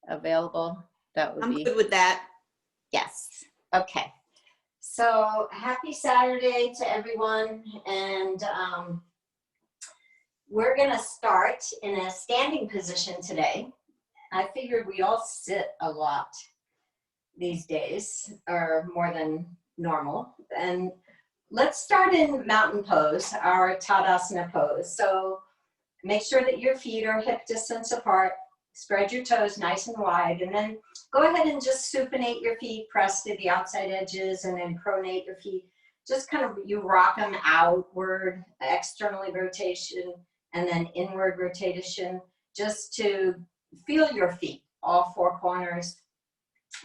available, that would be. I'm good with that. Yes. Okay. So happy Saturday to everyone. And we're going to start in a standing position today. I figured we all sit a lot these days, or more than normal. And let's start in mountain pose, our Tadasana pose. So make sure that your feet are hip distance apart. Spread your toes nice and wide, and then go ahead and just supinate your feet, press to the outside edges, and then pronate your feet. Just kind of, you rock them outward, externally rotation, and then inward rotation, just to feel your feet, all four corners.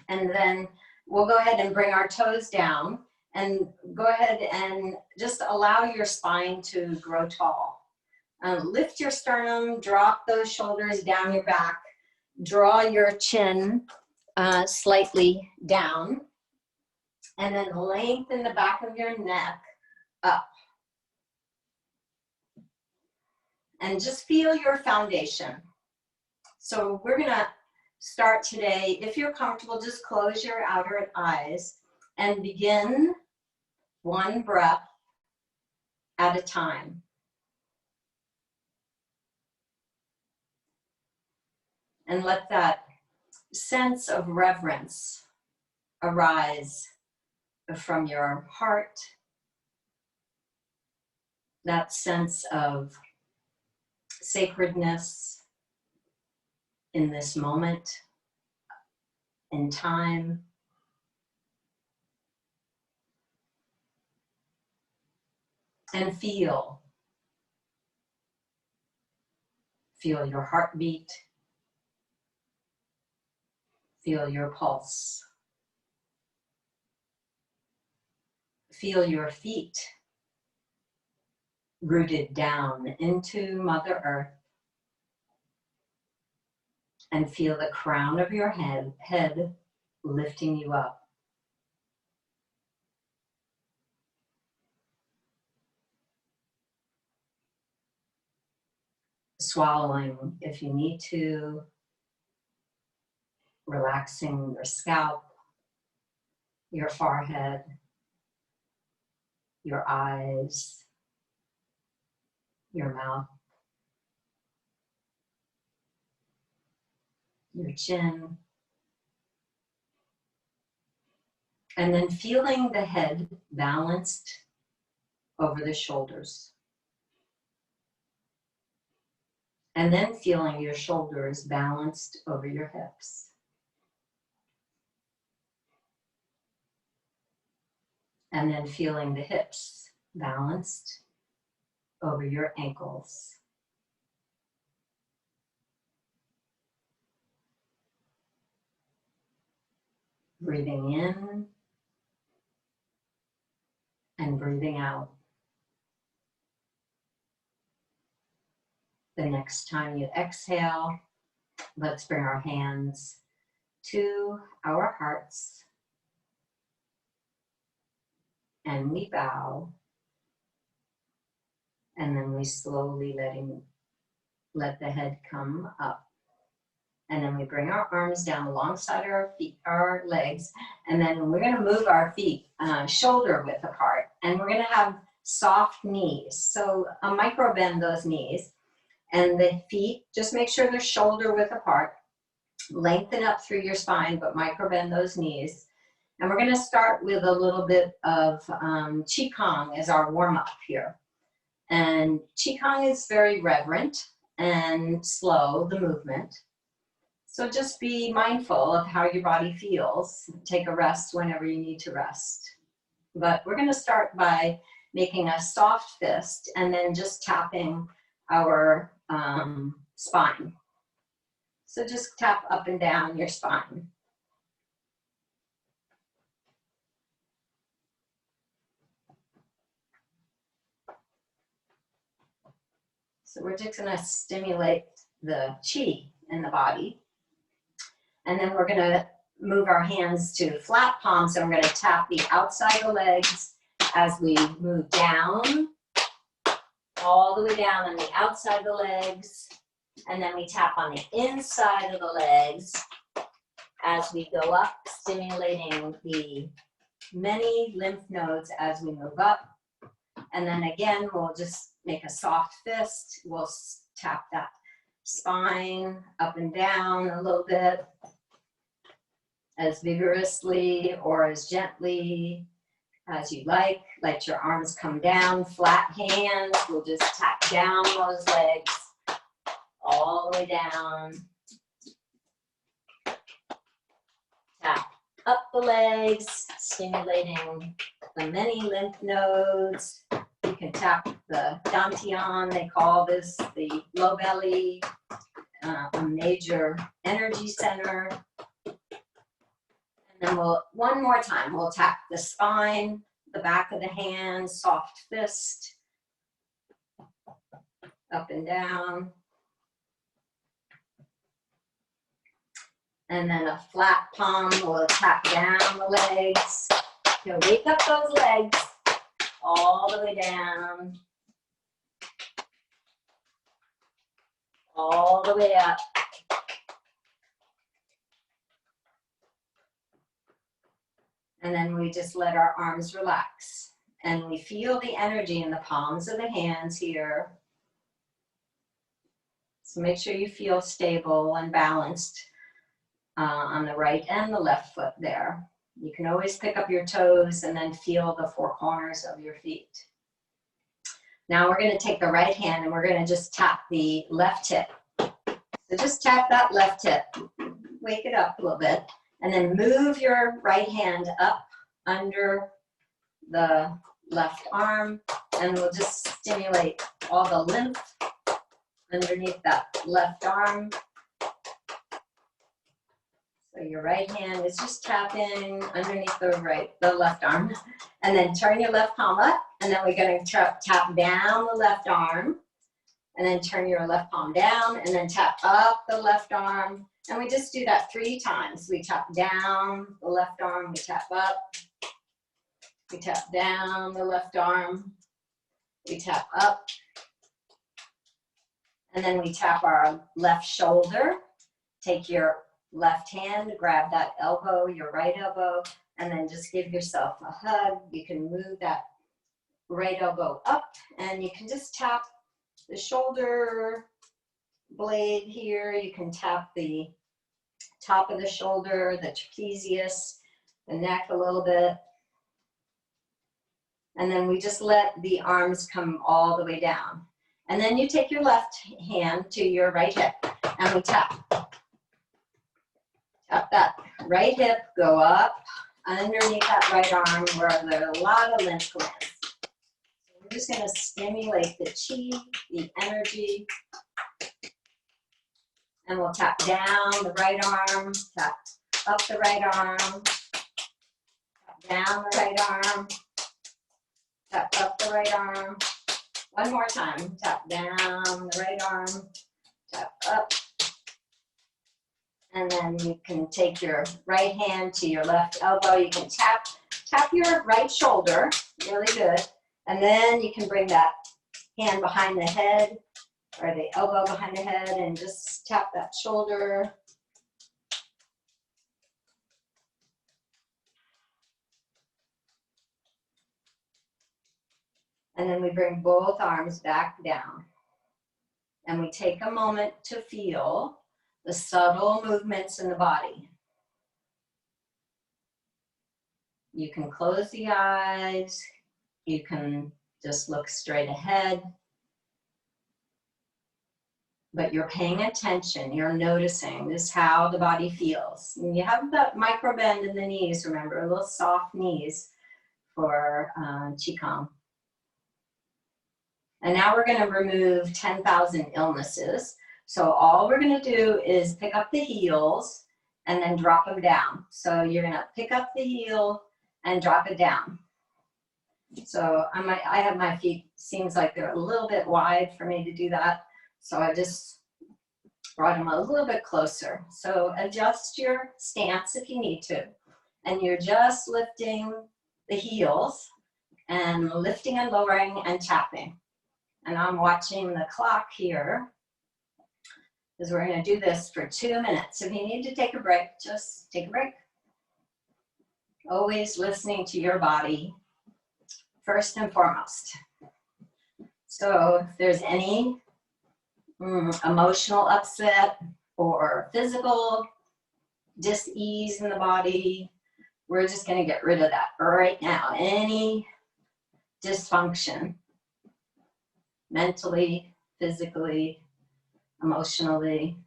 And then we'll go ahead and bring our toes down, and go ahead and just allow your spine to grow tall. Lift your sternum, drop those shoulders down your back, draw your chin slightly down, and then lengthen the back of your neck up. And just feel your foundation. So we're gonna start today. If you're comfortable, just close your outer eyes and begin one breath at a time. And let that sense of reverence arise from your heart. That sense of sacredness in this moment, in time. And feel your heartbeat. Feel your pulse. Feel your feet rooted down into Mother Earth. And feel the crown of your head lifting you up. Swallowing if you need to. Relaxing your scalp, your forehead, your eyes, your mouth, your chin. And then feeling the head balanced over the shoulders. And then feeling your shoulders balanced over your hips. And then feeling the hips balanced over your ankles. Breathing in and breathing out. The next time you exhale, let's bring our hands to our hearts. And we bow, and then we slowly let the head come up. And then we bring our arms down alongside our feet, our legs, and then we're gonna move our feet shoulder width apart, and we're gonna have soft knees. So micro bend those knees, and the feet, just make sure they're shoulder width apart. Lengthen up through your spine, but micro bend those knees. And we're going to start with a little bit of Qigong as our warm-up here. And Qigong is very reverent and slow, the movement. So just be mindful of how your body feels. Take a rest whenever you need to rest. But we're going to start by making a soft fist and then just tapping our spine. So just tap up and down your spine. So we're just going to stimulate the chi in the body. And then we're going to move our hands to flat palms, and we're going to tap the outside of the legs as we move down, all the way down on the outside of the legs. And then we tap on the inside of the legs as we go up, stimulating the many lymph nodes as we move up. And then again, we'll just make a soft fist. We'll tap that spine up and down a little bit, as vigorously or as gently as you like. Let your arms come down, flat hands. We'll just tap down those legs all the way down. Tap up the legs, stimulating the many lymph nodes. You can tap the dantian, they call this the low belly, a major energy center. And then one more time, we'll tap the spine, the back of the hand, soft fist, up and down. And then a flat palm, we'll tap down the legs. You'll wake up those legs all the way down, all the way up. And then we just let our arms relax. And we feel the energy in the palms of the hands here. So make sure you feel stable and balanced on the right and the left foot there. You can always pick up your toes and then feel the four corners of your feet. Now we're going to take the right hand and we're going to just tap the left hip. So just tap that left hip, wake it up a little bit, and then move your right hand up under the left arm, and we'll just stimulate all the lymph underneath that left arm. So your right hand is just tapping underneath the left arm, and then turn your left palm up, and then we're going to tap down the left arm, and then turn your left palm down, and then tap up the left arm. And we just do that 3 times. We tap down the left arm, we tap up, we tap down the left arm, we tap up, and then we tap our left shoulder. Take your left hand, grab that elbow, your right elbow, and then just give yourself a hug. You can move that right elbow up, and you can just tap the shoulder blade here. You can tap the top of the shoulder, the trapezius, the neck a little bit. And then we just let the arms come all the way down. And then you take your left hand to your right hip, and we tap. Tap that right hip, go up underneath that right arm where there are a lot of lymph glands. So we're just going to stimulate the chi, the energy. And we'll tap down the right arm, tap up the right arm, tap down the right arm, tap up the right arm. One more time, tap down the right arm, tap up. And then you can take your right hand to your left elbow. You can tap your right shoulder, really good. And then you can bring that hand behind the head, or the elbow behind the head, and just tap that shoulder. And then we bring both arms back down. And we take a moment to feel the subtle movements in the body. You can close the eyes. You can just look straight ahead. But you're paying attention, you're noticing this is how the body feels. And you have that micro bend in the knees, remember, a little soft knees for Qigong. And now we're going to remove 10,000 illnesses. So all we're going to do is pick up the heels and then drop them down. So you're going to pick up the heel and drop it down. So I have my feet, seems like they're a little bit wide for me to do that. So I just brought them a little bit closer. So adjust your stance if you need to. And you're just lifting the heels and lifting and lowering and tapping. And I'm watching the clock here. because we're going to do this for 2 minutes. If you need to take a break, just take a break. Always listening to your body first and foremost. So if there's any emotional upset or physical dis-ease in the body, we're just going to get rid of that right now. Any dysfunction, mentally, physically, emotionally,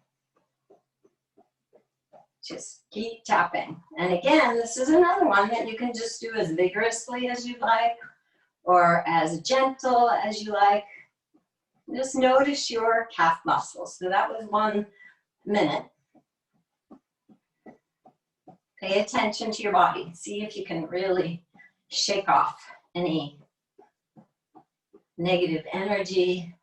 just keep tapping. And again, this is another one that you can just do as vigorously as you like or as gentle as you like. Just notice your calf muscles. So that was 1 minute. Pay attention to your body. See if you can really shake off any negative energy.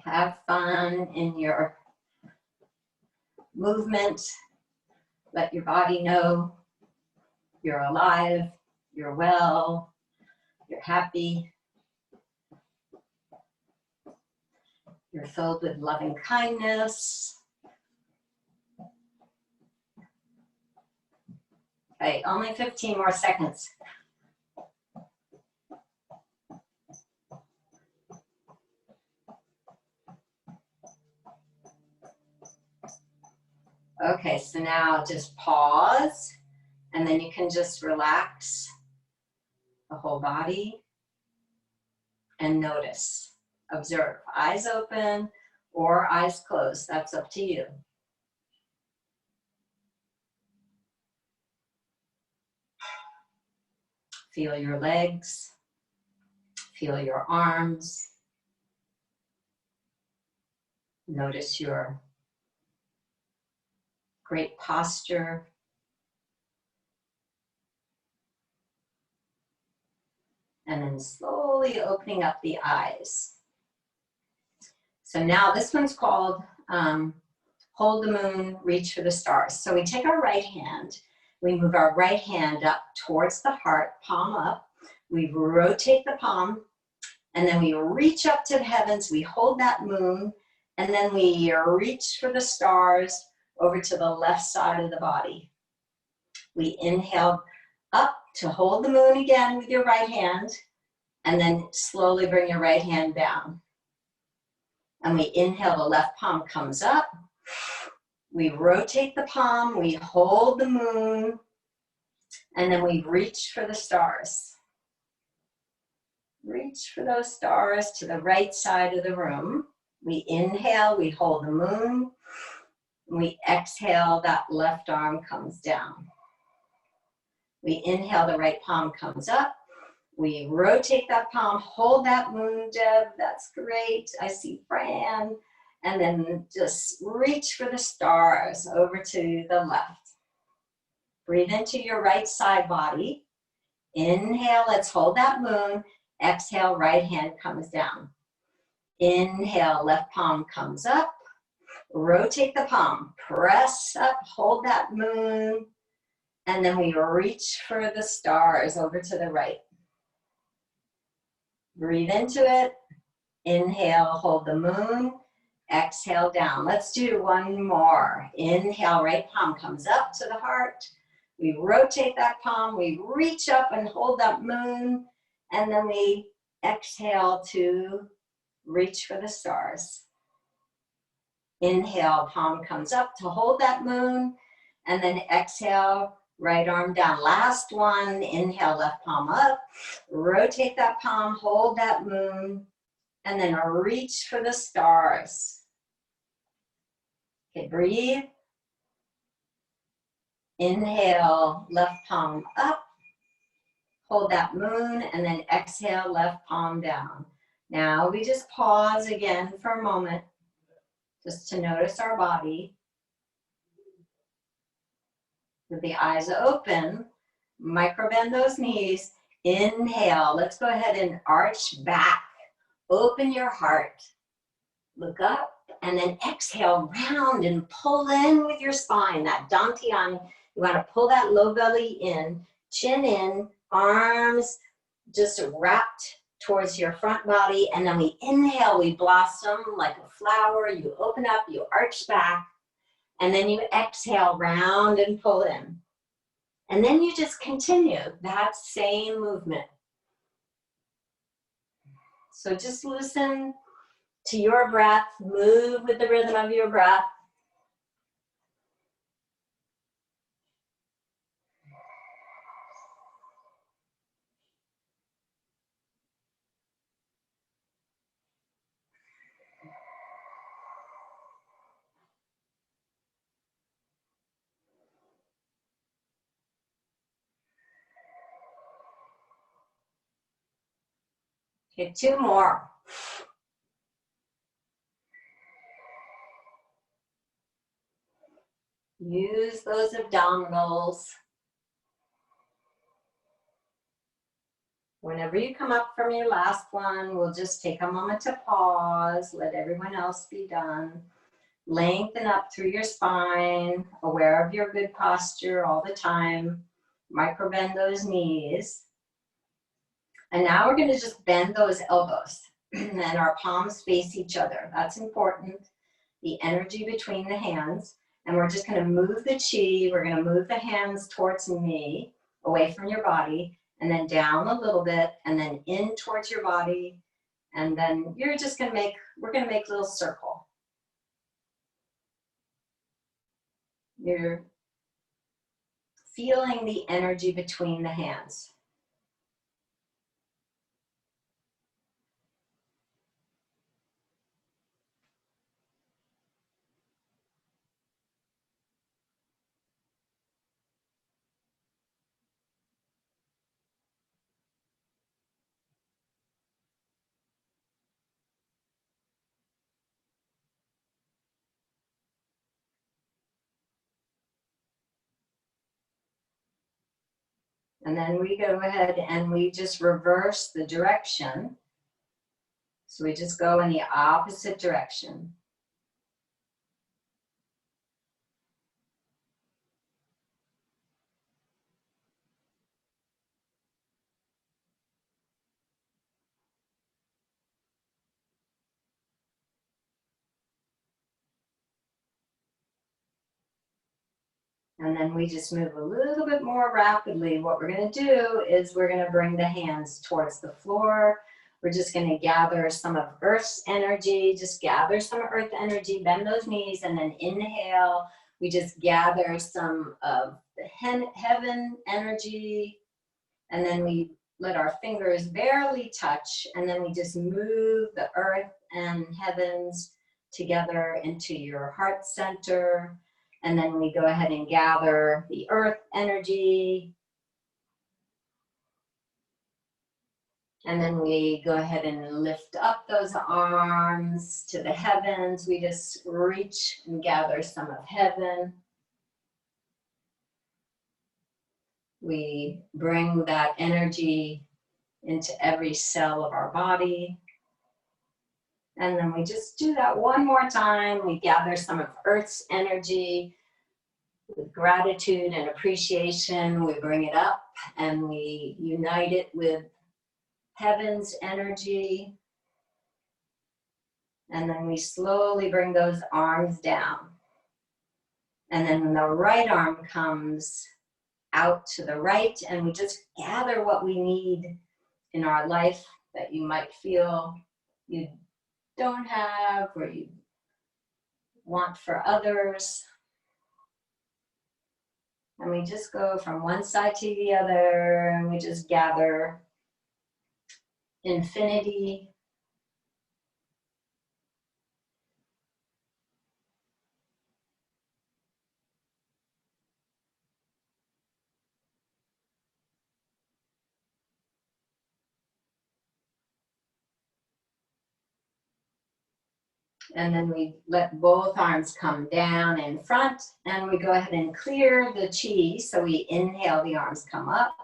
Have fun in your movement. Let your body know you're alive, you're well, you're happy, you're filled with loving kindness. Okay, only 15 more seconds. Okay, so now just pause, and then you can just relax the whole body and notice. Observe, eyes open or eyes closed, that's up to you. Feel your legs, feel your arms. Notice your great posture. And then slowly opening up the eyes. So now this one's called Hold the Moon, Reach for the Stars. So we take our right hand, we move our right hand up towards the heart, palm up. We rotate the palm, and then we reach up to the heavens. We hold that moon, and then we reach for the stars over to the left side of the body. We inhale up to hold the moon again with your right hand, and then slowly bring your right hand down. And we inhale, the left palm comes up. We rotate the palm, we hold the moon, and then we reach for the stars. Reach for those stars to the right side of the room. We inhale, we hold the moon. We exhale, that left arm comes down. We inhale, the right palm comes up. We rotate that palm, hold that moon, Deb, that's great. I see Fran. And then just reach for the stars over to the left. Breathe into your right side body. Inhale, let's hold that moon. Exhale, right hand comes down. Inhale, left palm comes up. Rotate the palm, press up, hold that moon. And then we reach for the stars over to the right. Breathe into it. Inhale, hold the moon. Exhale down. Let's do one more. Inhale, right palm comes up to the heart. We rotate that palm. We reach up and hold that moon. And then we exhale to reach for the stars. Inhale, palm comes up to hold that moon. And then exhale, right arm down. Last one. Inhale, left palm up. Rotate that palm, hold that moon. And then reach for the stars. Okay, breathe. Inhale, left palm up. Hold that moon, and then exhale, left palm down. Now we just pause again for a moment, just to notice our body. With the eyes open, microbend those knees. Inhale, let's go ahead and arch back. Open your heart. Look up and then exhale, round and pull in with your spine, that dantian. You want to pull that low belly in, chin in, arms just wrapped towards your front body, and then we inhale, we blossom like a flower, you open up, you arch back, and then you exhale, round and pull in. And then you just continue that same movement. So just listen to your breath, move with the rhythm of your breath. Okay, 2 more. Use those abdominals. Whenever you come up from your last one, we'll just take a moment to pause, let everyone else be done. Lengthen up through your spine, aware of your good posture all the time. Micro bend those knees. And now we're gonna just bend those elbows and our palms face each other. That's important, the energy between the hands. And we're just gonna move the chi, we're gonna move the hands towards me, away from your body, and then down a little bit, and then in towards your body. And then you're just gonna we're gonna make a little circle. You're feeling the energy between the hands. And then we go ahead and we just reverse the direction. So we just go in the opposite direction. And then we just move a little bit more rapidly. What we're gonna do is we're gonna bring the hands towards the floor. We're just gonna gather some of Earth's energy, just gather some Earth energy, bend those knees, and then inhale. We just gather some of the heaven energy, and then we let our fingers barely touch, and then we just move the Earth and heavens together into your heart center. And then we go ahead and gather the Earth energy. And then we go ahead and lift up those arms to the heavens. We just reach and gather some of heaven. We bring that energy into every cell of our body. And then we just do that one more time. We gather some of Earth's energy with gratitude and appreciation. We bring it up and we unite it with heaven's energy. And then we slowly bring those arms down. And then the right arm comes out to the right, and we just gather what we need in our life that you might feel you don't have or you want for others. And we just go from one side to the other, and we just gather infinity. And then we let both arms come down in front, and we go ahead and clear the chi. So we inhale, the arms come up,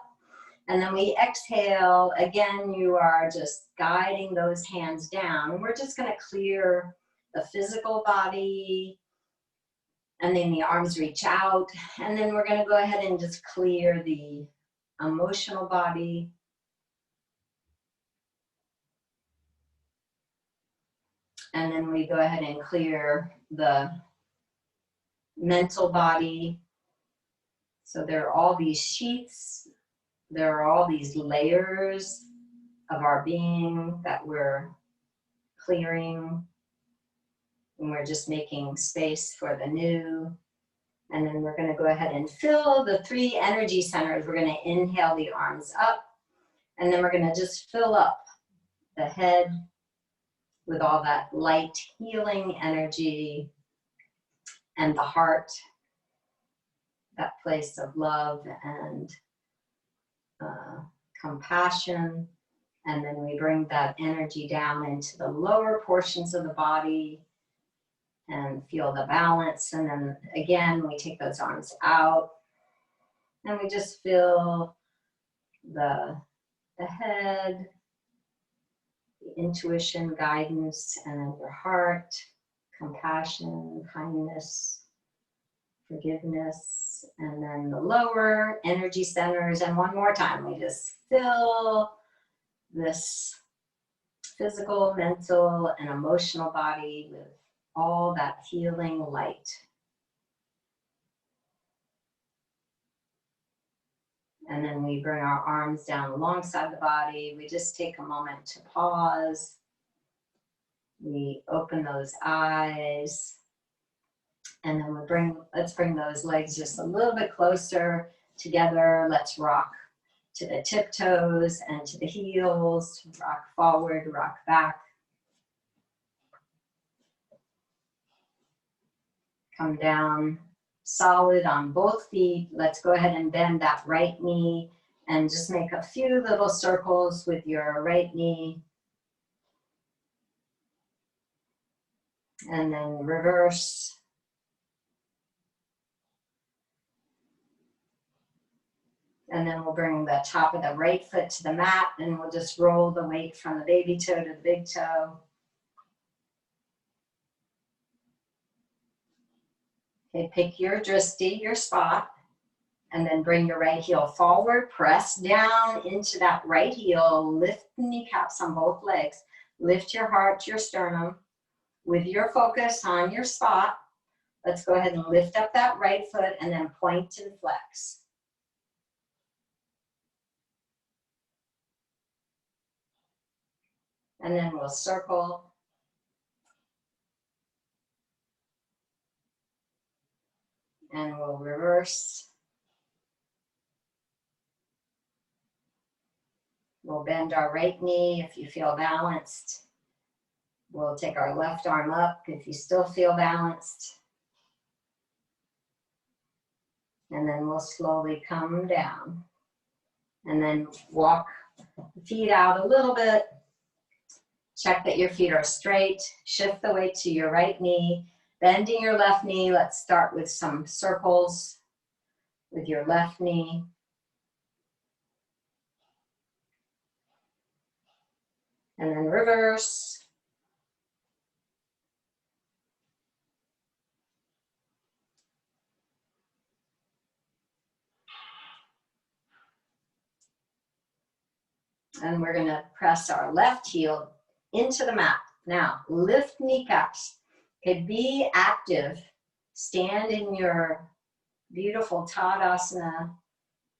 and then we exhale. Again, you are just guiding those hands down. We're just going to clear the physical body, and then the arms reach out. And then we're going to go ahead and just clear the emotional body. And then we go ahead and clear the mental body. So there are all these sheets, there are all these layers of our being that we're clearing, and we're just making space for the new. And then we're going to go ahead and fill the 3 energy centers. We're going to inhale the arms up, and then we're going to just fill up the head with all that light healing energy, and the heart, that place of love and compassion. And then we bring that energy down into the lower portions of the body and feel the balance. And then again, we take those arms out and we just feel the head, the intuition, guidance, and then your heart, compassion, kindness, forgiveness, and then the lower energy centers. And one more time, we just fill this physical, mental, and emotional body with all that healing light. And then we bring our arms down alongside the body. We just take a moment to pause. We open those eyes. And then let's bring those legs just a little bit closer together. Let's rock to the tiptoes and to the heels. Rock forward, rock back. Come down solid on both feet. Let's go ahead and bend that right knee and just make a few little circles with your right knee. And then reverse. And then we'll bring the top of the right foot to the mat, and we'll just roll the weight from the baby toe to the big toe. Okay, pick your drishti, your spot, and then bring your right heel forward, press down into that right heel, lift the kneecaps on both legs, lift your heart to your sternum with your focus on your spot. Let's go ahead and lift up that right foot and then point and flex. And then we'll circle. And we'll reverse. We'll bend our right knee if you feel balanced. We'll take our left arm up if you still feel balanced. And then we'll slowly come down. And then walk the feet out a little bit. Check that your feet are straight. Shift the weight to your right knee. Bending your left knee. Let's start with some circles with your left knee. And then reverse. And we're going to press our left heel into the mat. Now, lift kneecaps. Okay, be active. Stand in your beautiful Tadasana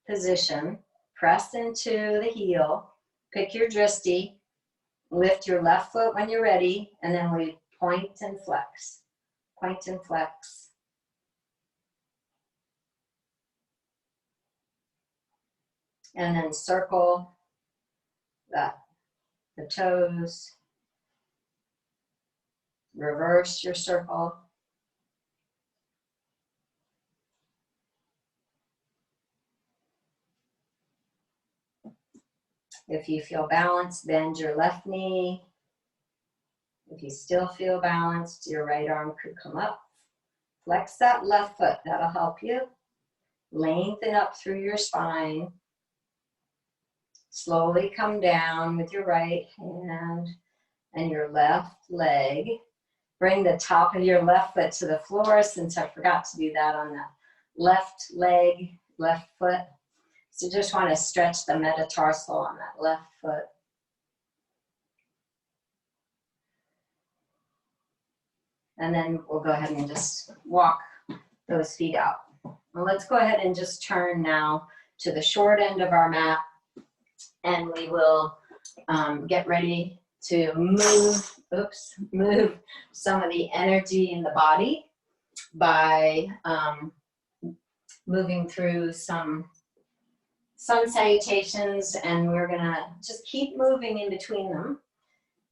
position. Press into the heel. Pick your drishti. Lift your left foot when you're ready. And then we point and flex. Point and flex. And then circle the toes. Reverse your circle. If you feel balanced, bend your left knee. If you still feel balanced, your right arm could come up. Flex that left foot, that'll help you. Lengthen up through your spine. Slowly come down with your right hand and your left leg. Bring the top of your left foot to the floor, since I forgot to do that on the left leg, left foot. So just want to stretch the metatarsal on that left foot. And then we'll go ahead and just walk those feet out. Well, let's go ahead and just turn now to the short end of our mat, and we will get ready to move some of the energy in the body by moving through some sun salutations, and we're gonna just keep moving in between them.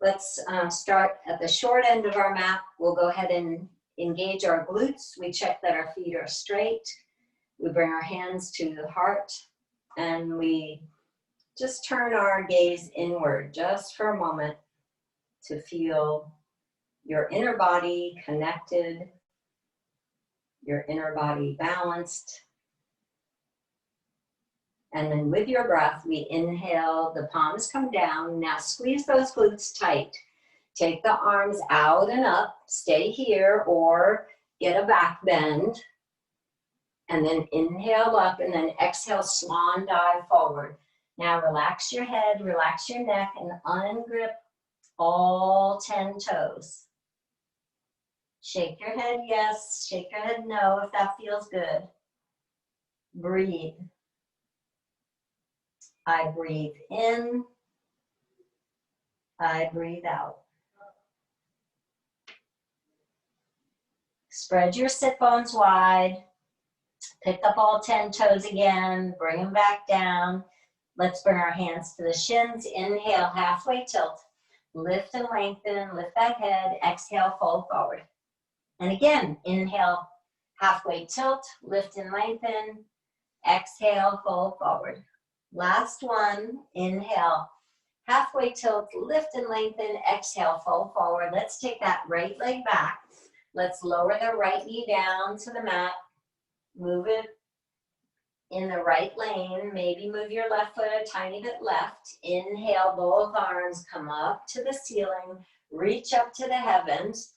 Let's start at the short end of our mat. We'll go ahead and engage our glutes. We check that our feet are straight. We bring our hands to the heart, and we just turn our gaze inward just for a moment to feel your inner body connected, your inner body balanced. And then with your breath, we inhale, the palms come down. Now squeeze those glutes tight. Take the arms out and up, stay here, or get a back bend. And then inhale up, and then exhale, swan dive forward. Now relax your head, relax your neck, and ungrip all 10 toes. Shake your head yes, shake your head no if that feels good. Breathe. I breathe in, I breathe out. Spread your sit bones wide. Pick up all 10 toes again, bring them back down. Let's bring our hands to the shins. Inhale, halfway tilt. Lift and lengthen, lift that head. Exhale, fold forward. And again, inhale, halfway tilt, lift and lengthen. Exhale, fold forward. Last one, inhale, halfway tilt, lift and lengthen. Exhale, fold forward. Let's take that right leg back. Let's lower the right knee down to the mat. Move it in the right lane. Maybe move your left foot a tiny bit left. Inhale, both arms come up to the ceiling. Reach up to the heavens.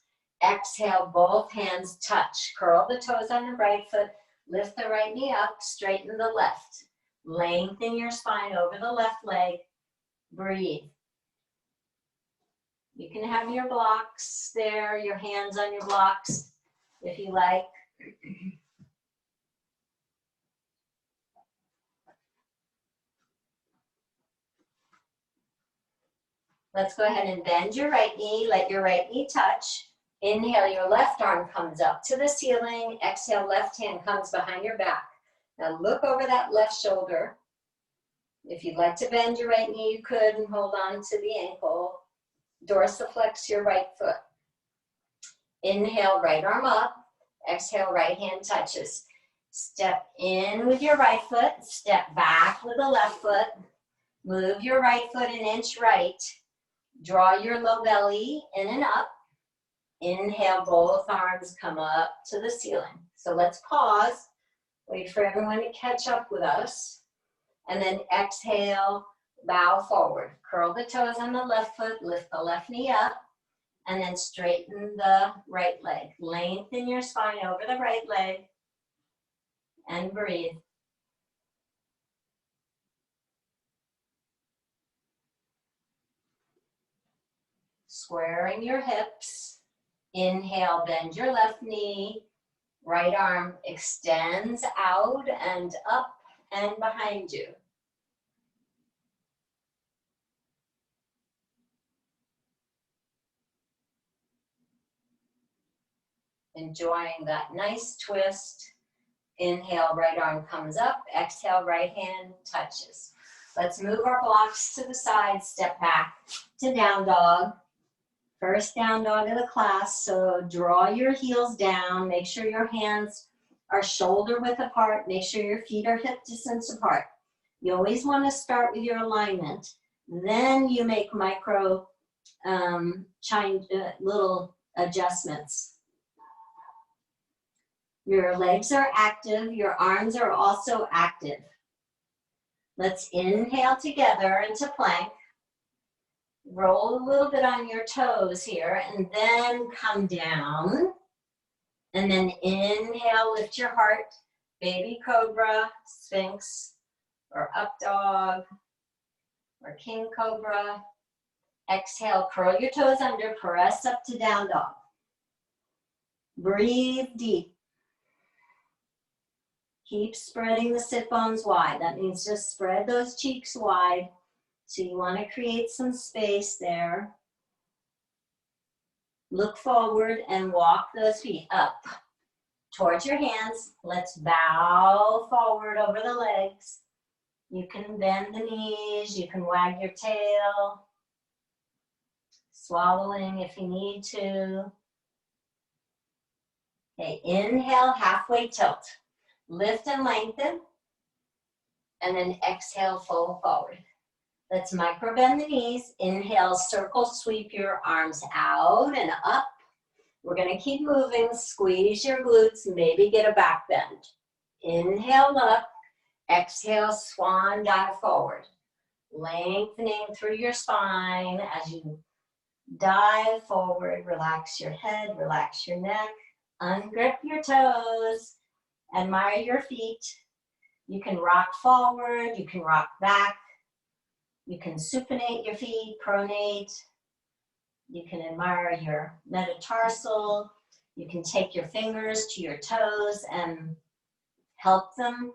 Exhale, both hands touch. Curl the toes on the right foot. Lift the right knee up. Straighten the left. Lengthen your spine over the left leg. Breathe. You can have your blocks there, your hands on your blocks if you like. Let's go ahead and bend your right knee. Let your right knee touch. Inhale, your left arm comes up to the ceiling. Exhale, left hand comes behind your back. Now look over that left shoulder. If you'd like to bend your right knee, you could, and hold on to the ankle. Dorsiflex your right foot. Inhale, right arm up. Exhale, right hand touches. Step in with your right foot. Step back with the left foot. Move your right foot an inch right. Draw your low belly in and up. Inhale, both arms come up to the ceiling. So let's pause. Wait for everyone to catch up with us. And then exhale, bow forward. Curl the toes on the left foot, lift the left knee up, and then straighten the right leg. Lengthen your spine over the right leg, and breathe. Squaring your hips. Inhale, bend your left knee. Right arm extends out and up and behind you. Enjoying that nice twist. Inhale, right arm comes up. Exhale, right hand touches. Let's move our blocks to the side. Step back to down dog. First down dog of the class. So draw your heels down. Make sure your hands are shoulder width apart. Make sure your feet are hip distance apart. You always want to start with your alignment. Then you make micro little adjustments. Your legs are active. Your arms are also active. Let's inhale together into plank. Roll a little bit on your toes here and then come down. And then inhale, lift your heart, baby cobra, sphinx, or up dog, or king cobra. Exhale, curl your toes under, press up to down dog. Breathe deep. Keep spreading the sit bones wide. That means just spread those cheeks wide. So you want to create some space there. Look forward and walk those feet up towards your hands. Let's bow forward over the legs. You can bend the knees, you can wag your tail, swallowing if you need to. Okay, inhale, halfway tilt. Lift and lengthen, and then exhale, fold forward. Let's micro bend the knees. Inhale, circle, sweep your arms out and up. We're gonna keep moving, squeeze your glutes, maybe get a back bend. Inhale up, exhale, swan dive forward. Lengthening through your spine as you dive forward. Relax your head, relax your neck, ungrip your toes, admire your feet. You can rock forward, you can rock back. You can supinate your feet, pronate. You can admire your metatarsal. You can take your fingers to your toes and help them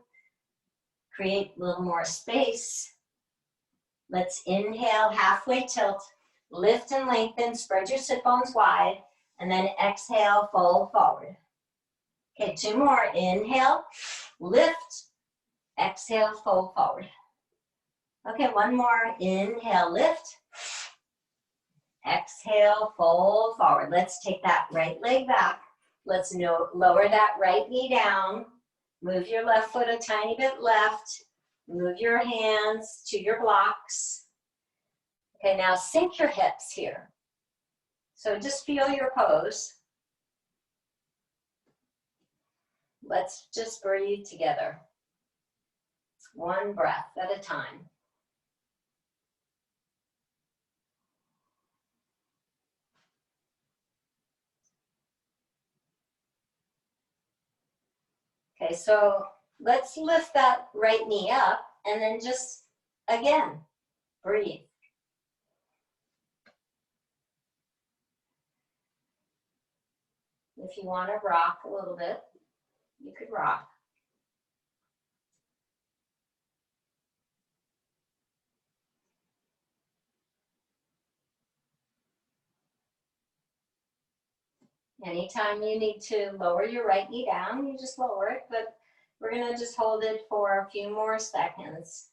create a little more space. Let's inhale, halfway tilt, lift and lengthen, spread your sit bones wide, and then exhale, fold forward. Okay, 2 more. Inhale, lift, exhale, fold forward. Okay, 1 more. Inhale, lift. Exhale, fold forward. Let's take that right leg back. Let's lower that right knee down. Move your left foot a tiny bit left. Move your hands to your blocks. Okay, now sink your hips here. So just feel your pose. Let's just breathe together. 1 breath at a time. Okay, so let's lift that right knee up and then just, again, breathe. If you want to rock a little bit, you could rock. Anytime you need to lower your right knee down, you just lower it, but we're going to just hold it for a few more seconds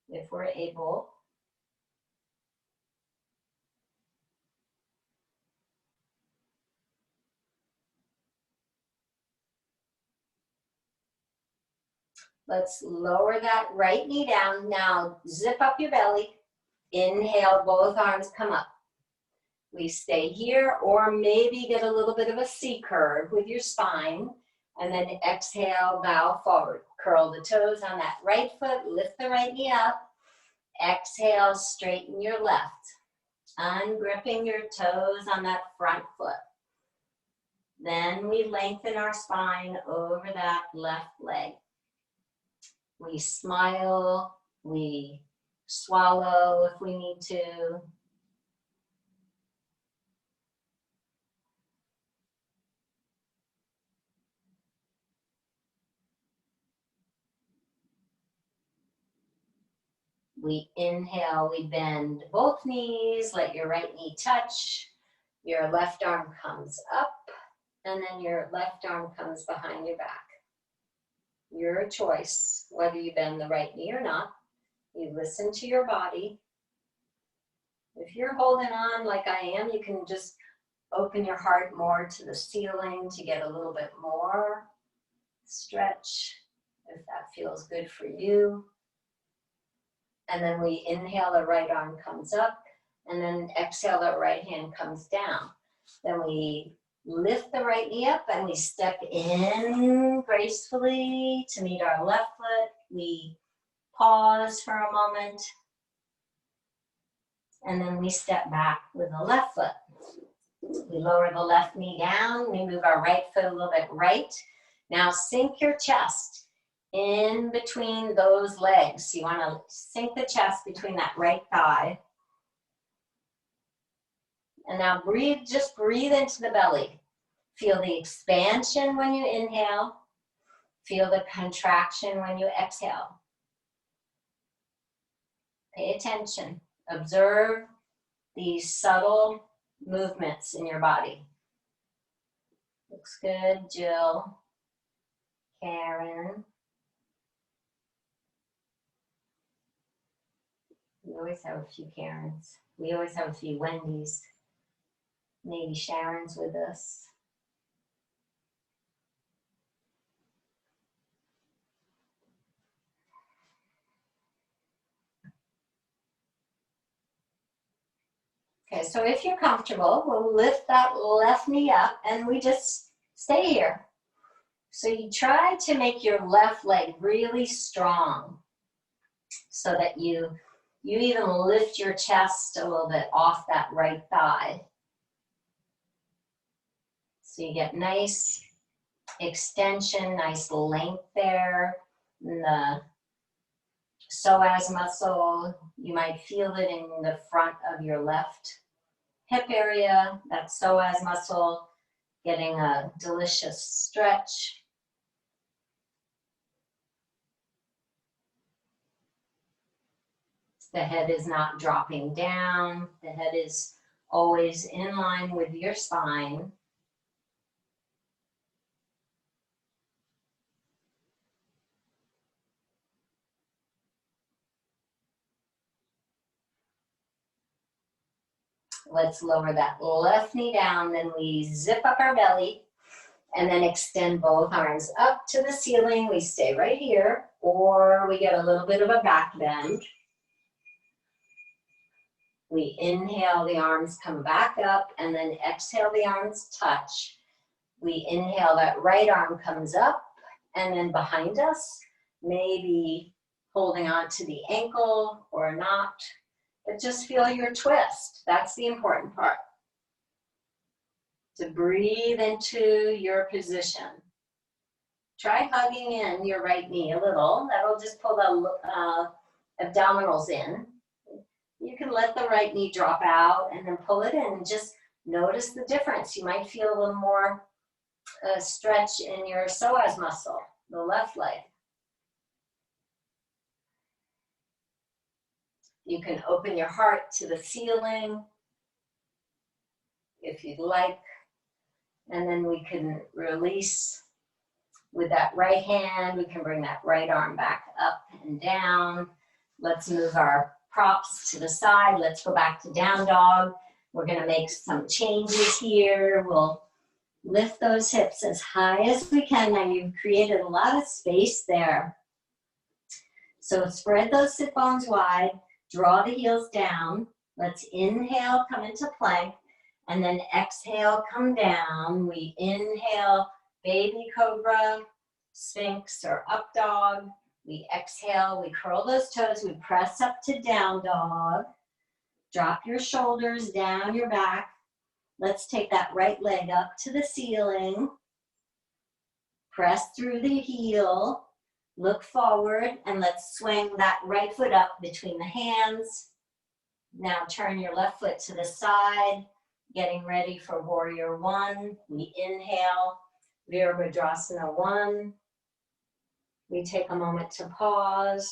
if we're able. Let's lower that right knee down. Now zip up your belly. Inhale, both arms come up. We stay here, or maybe get a little bit of a C curve with your spine, and then exhale, bow forward. Curl the toes on that right foot, lift the right knee up. Exhale, straighten your left. Ungripping your toes on that front foot. Then we lengthen our spine over that left leg. We smile, we swallow if we need to. We inhale, we bend both knees, let your right knee touch. Your left arm comes up, and then your left arm comes behind your back. Your choice, whether you bend the right knee or not. You listen to your body. If you're holding on like I am, you can just open your heart more to the ceiling to get a little bit more stretch, if that feels good for you. And then we inhale, the right arm comes up, and then exhale, the right hand comes down. Then we lift the right knee up and we step in gracefully to meet our left foot. We pause for a moment. And then we step back with the left foot. We lower the left knee down. We move our right foot a little bit right. Now sink your chest in between those legs. So you want to sink the chest between that right thigh. And now breathe, just breathe into the belly. Feel the expansion when you inhale. Feel the contraction when you exhale. Pay attention. Observe these subtle movements in your body. Looks good, Jill. Karen. We always have a few Karens. We always have a few Wendy's. Maybe Sharon's with us. Okay, so if you're comfortable, we'll lift that left knee up and we just stay here. So you try to make your left leg really strong so that you even lift your chest a little bit off that right thigh. So you get nice extension, nice length there in the psoas muscle. You might feel it in the front of your left hip area, that psoas muscle, getting a delicious stretch. The head is not dropping down. The head is always in line with your spine. Let's lower that left knee down, then we zip up our belly and then extend both arms up to the ceiling. We stay right here, or we get a little bit of a back bend. We inhale, the arms come back up, and then exhale, the arms touch. We inhale, that right arm comes up, and then behind us, maybe holding on to the ankle or not, but just feel your twist. That's the important part. To breathe into your position. Try hugging in your right knee a little. That'll just pull the abdominals in. You can let the right knee drop out and then pull it in. Just notice the difference. You might feel a little more stretch in your psoas muscle, the left leg. You can open your heart to the ceiling if you'd like. And then we can release with that right hand. We can bring that right arm back up and down. Let's move our props to the side. Let's go back to down dog. We're going to make some changes here. We'll lift those hips as high as we can. Now you've created a lot of space there. So spread those sit bones wide. Draw the heels down. Let's inhale, come into plank. And then exhale, come down. We inhale, baby cobra, sphinx, or up dog. We exhale, we curl those toes, we press up to down dog. Drop your shoulders down your back. Let's take that right leg up to the ceiling. Press through the heel. Look forward, and let's swing that right foot up between the hands. Now turn your left foot to the side. Getting ready for warrior one. We inhale, Virabhadrasana 1. We take a moment to pause.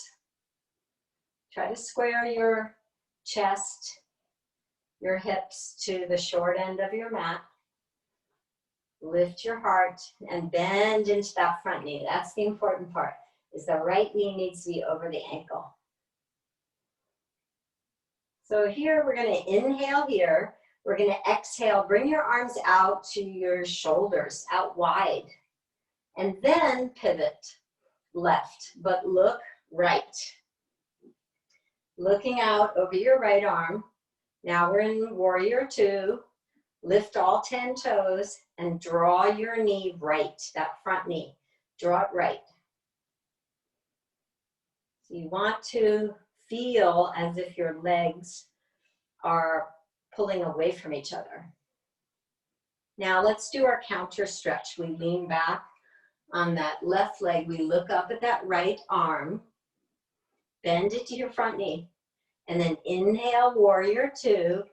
Try to square your chest, your hips to the short end of your mat. Lift your heart and bend into that front knee. That's the important part, is the right knee needs to be over the ankle. So here we're going to inhale here. We're going to exhale, bring your arms out to your shoulders, out wide. And then pivot left, but look right. Looking out over your right arm. Now we're in warrior 2. Lift all 10 toes and draw your knee right, that front knee. Draw it right. So you want to feel as if your legs are pulling away from each other. Now let's do our counter stretch. We lean back on that left leg. We look up at that right arm. Bend it to your front knee. And then inhale, warrior two.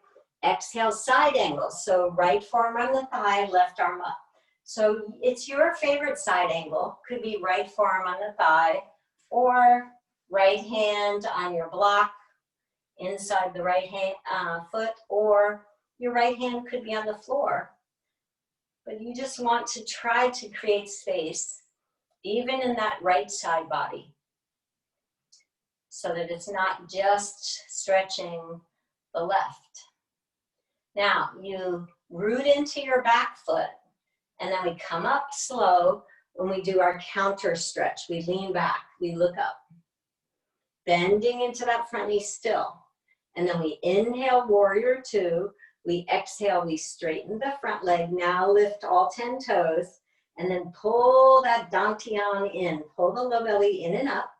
Exhale, side angle. So right forearm on the thigh, left arm up. So it's your favorite side angle. Could be right forearm on the thigh or right hand on your block inside the right hand, foot, or your right hand could be on the floor. But you just want to try to create space, even in that right side body, so that it's not just stretching the left. Now, you root into your back foot, and then we come up slow when we do our counter stretch. We lean back, we look up, bending into that front knee still. And then we inhale, warrior two. We exhale, we straighten the front leg. Now lift all 10 toes, and then pull that dantian in. Pull the low belly in and up.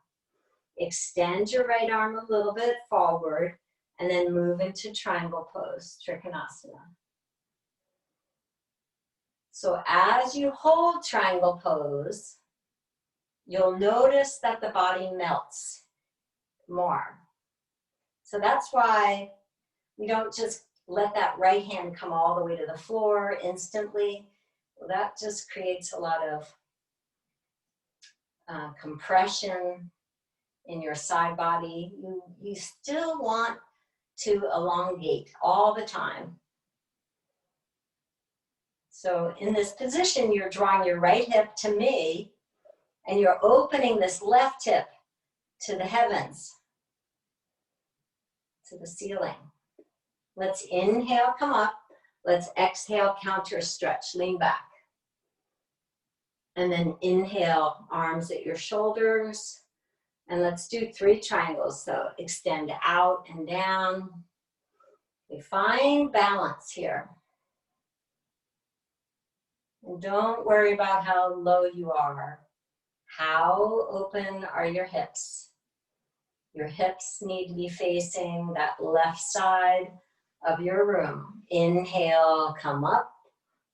Extend your right arm a little bit forward, and then move into triangle pose, Trikonasana. So as you hold triangle pose, you'll notice that the body melts more. So that's why we don't just let that right hand come all the way to the floor instantly. Well, that just creates a lot of compression in your side body. You still want to elongate all the time. So in this position, you're drawing your right hip to me, and you're opening this left hip to the heavens, to the ceiling. Let's inhale, come up. Let's exhale, counter stretch, lean back. And then inhale, arms at your shoulders. And let's do 3 triangles. So extend out and down. We find balance here. And don't worry about how low you are. How open are your hips? Your hips need to be facing that left side of your room. Inhale, come up.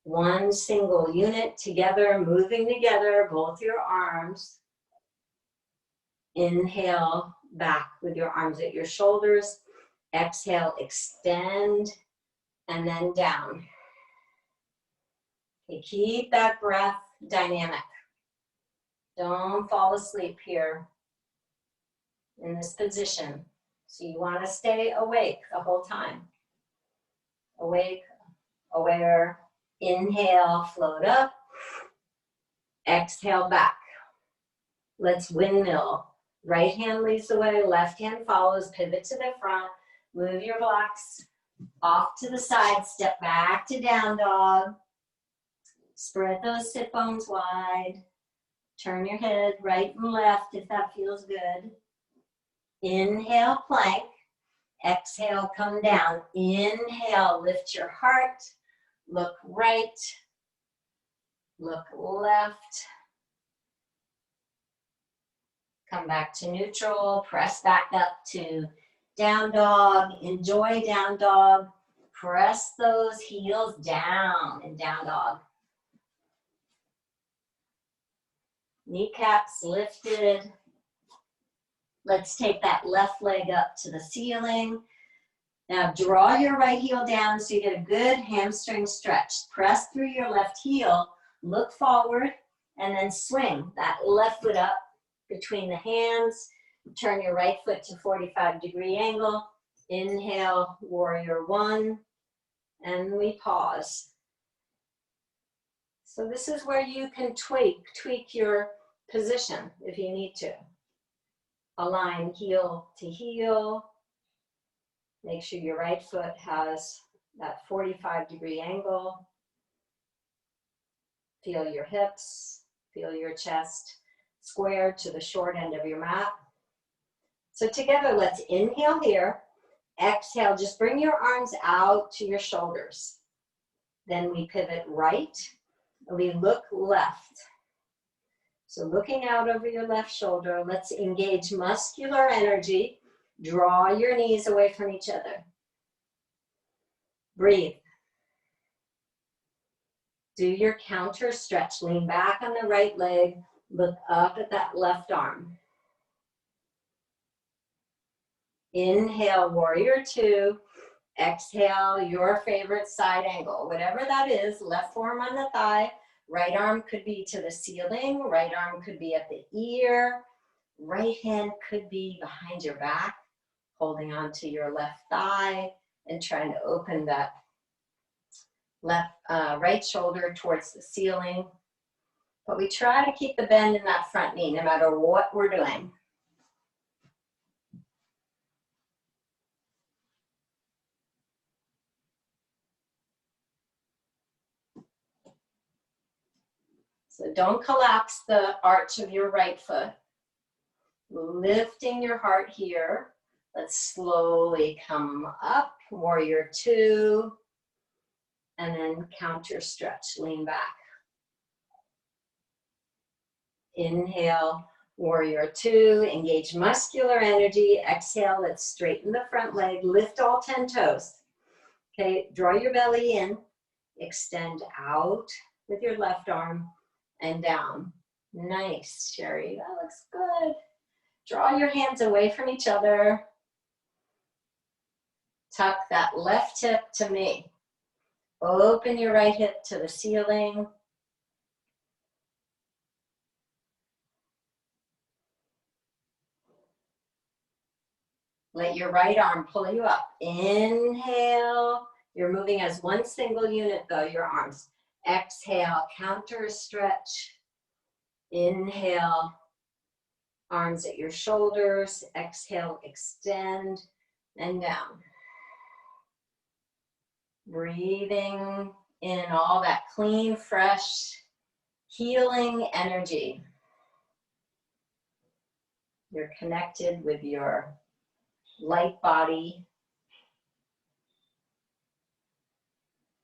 One single unit together, moving together, both your arms. Inhale, back with your arms at your shoulders. Exhale, extend, and then down. Okay, keep that breath dynamic. Don't fall asleep here in this position. So you want to stay awake the whole time. Awake, aware, inhale, float up, exhale back. Let's windmill. Right hand leads the way, left hand follows, pivot to the front, move your blocks off to the side, step back to down dog. Spread those sit bones wide. Turn your head right and left if that feels good. Inhale, plank. Exhale, come down. Inhale, lift your heart. Look right. Look left. Come back to neutral. Press back up to down dog. Enjoy down dog. Press those heels down in down dog. Kneecaps lifted. Let's take that left leg up to the ceiling. Now draw your right heel down so you get a good hamstring stretch. Press through your left heel, look forward, and then swing that left foot up between the hands. Turn your right foot to 45-degree angle. Inhale, warrior one, and we pause. So this is where you can tweak your position if you need to. Align heel to heel. Make sure your right foot has that 45-degree angle. Feel your hips, feel your chest square to the short end of your mat. So together, let's inhale here. Exhale, just bring your arms out to your shoulders. Then we pivot right. We look left. So looking out over your left shoulder, let's engage muscular energy. Draw your knees away from each other. Breathe. Do your counter stretch. Lean back on the right leg. Look up at that left arm. Inhale, warrior two. Exhale, your favorite side angle. Whatever that is, left forearm on the thigh. Right arm could be to the ceiling. Right arm could be at the ear. Right hand could be behind your back, holding on to your left thigh and trying to open that right shoulder towards the ceiling. But we try to keep the bend in that front knee no matter what we're doing. So don't collapse the arch of your right foot. Lifting your heart here. Let's slowly come up, warrior two, and then counter stretch, lean back. Inhale, warrior two, engage muscular energy. Exhale, let's straighten the front leg, lift all 10 toes. Okay, draw your belly in, extend out with your left arm and down. Nice, Sherry, that looks good. Draw your hands away from each other. Tuck that left hip to me. Open your right hip to the ceiling. Let your right arm pull you up. Inhale. You're moving as one single unit though, your arms. Exhale, counter stretch. Inhale, arms at your shoulders. Exhale, extend and down. Breathing in all that clean, fresh, healing energy. You're connected with your light body.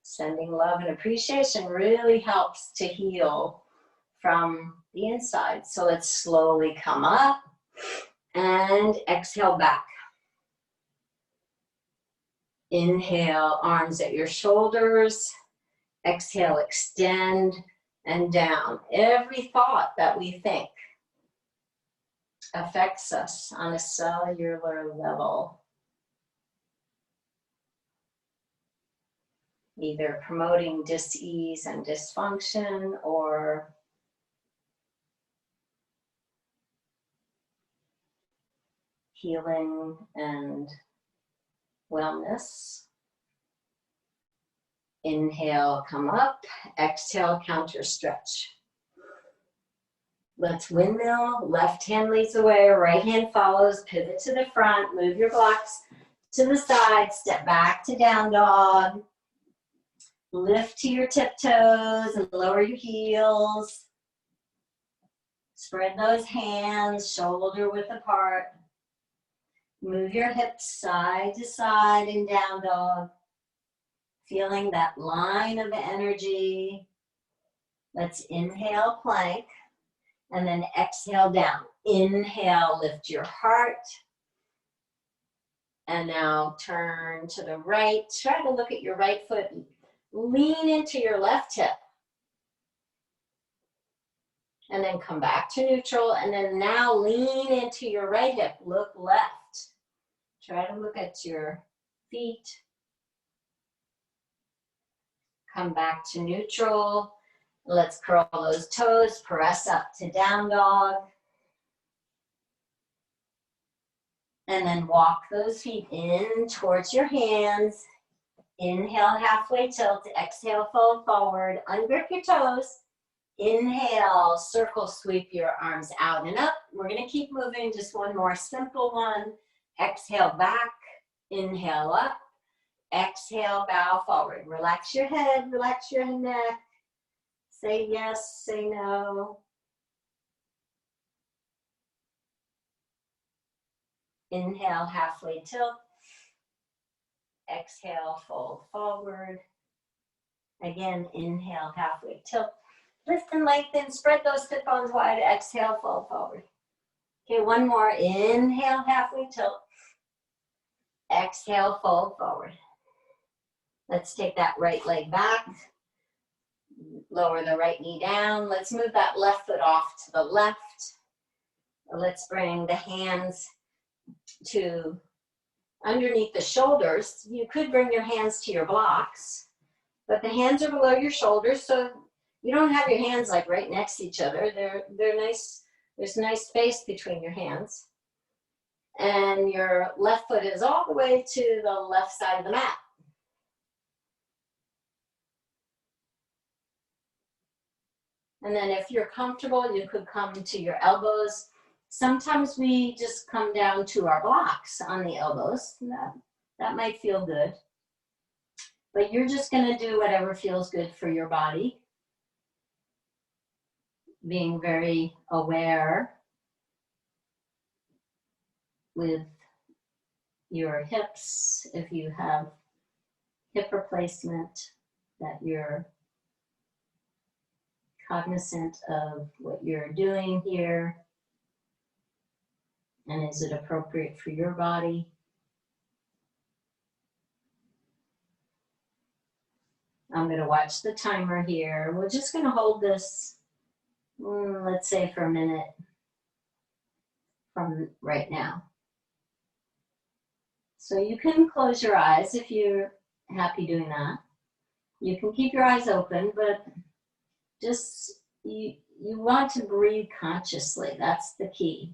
Sending love and appreciation really helps to heal from the inside. So let's slowly come up and exhale back. Inhale, arms at your shoulders. Exhale, extend and down. Every thought that we think affects us on a cellular level, either promoting dis-ease and dysfunction or healing and wellness. Inhale, come up. Exhale, counter stretch. Let's windmill. Left hand leads the way, right hand follows. Pivot to the front. Move your blocks to the side. Step back to down dog. Lift to your tiptoes and lower your heels. Spread those hands, shoulder width apart. Move your hips side to side in down dog. Feeling that line of energy. Let's inhale, plank, and then exhale down. Inhale, lift your heart. And now turn to the right. Try to look at your right foot. Lean into your left hip. And then come back to neutral. And then now lean into your right hip. Look left. Try to look at your feet. Come back to neutral. Let's curl those toes. Press up to down dog. And then walk those feet in towards your hands. Inhale, halfway tilt. Exhale, fold forward. Ungrip your toes. Inhale, circle sweep your arms out and up. We're going to keep moving. Just one more simple one. Exhale back. Inhale up. Exhale, bow forward. Relax your head, relax your neck. Say yes, say no. Inhale, halfway tilt. Exhale, fold forward. Again, inhale, halfway tilt. Lift and lengthen, spread those hip bones wide. Exhale, fold forward. Okay, one more. Inhale, halfway tilt. Exhale, fold forward. Let's take that right leg back. Lower the right knee down. Let's move that left foot off to the left. Let's bring the hands to underneath the shoulders. You could bring your hands to your blocks, but the hands are below your shoulders, so you don't have your hands like right next to each other. They're nice. There's nice space between your hands. And your left foot is all the way to the left side of the mat. And then if you're comfortable, you could come to your elbows. Sometimes we just come down to our blocks on the elbows. That might feel good. But you're just going to do whatever feels good for your body. Being very aware with your hips. If you have hip replacement, that you're cognizant of what you're doing here, and is it appropriate for your body? I'm going to watch the timer here. We're just going to hold this, let's say for a minute from right now. So you can close your eyes if you're happy doing that. You can keep your eyes open, but just you want to breathe consciously. That's the key.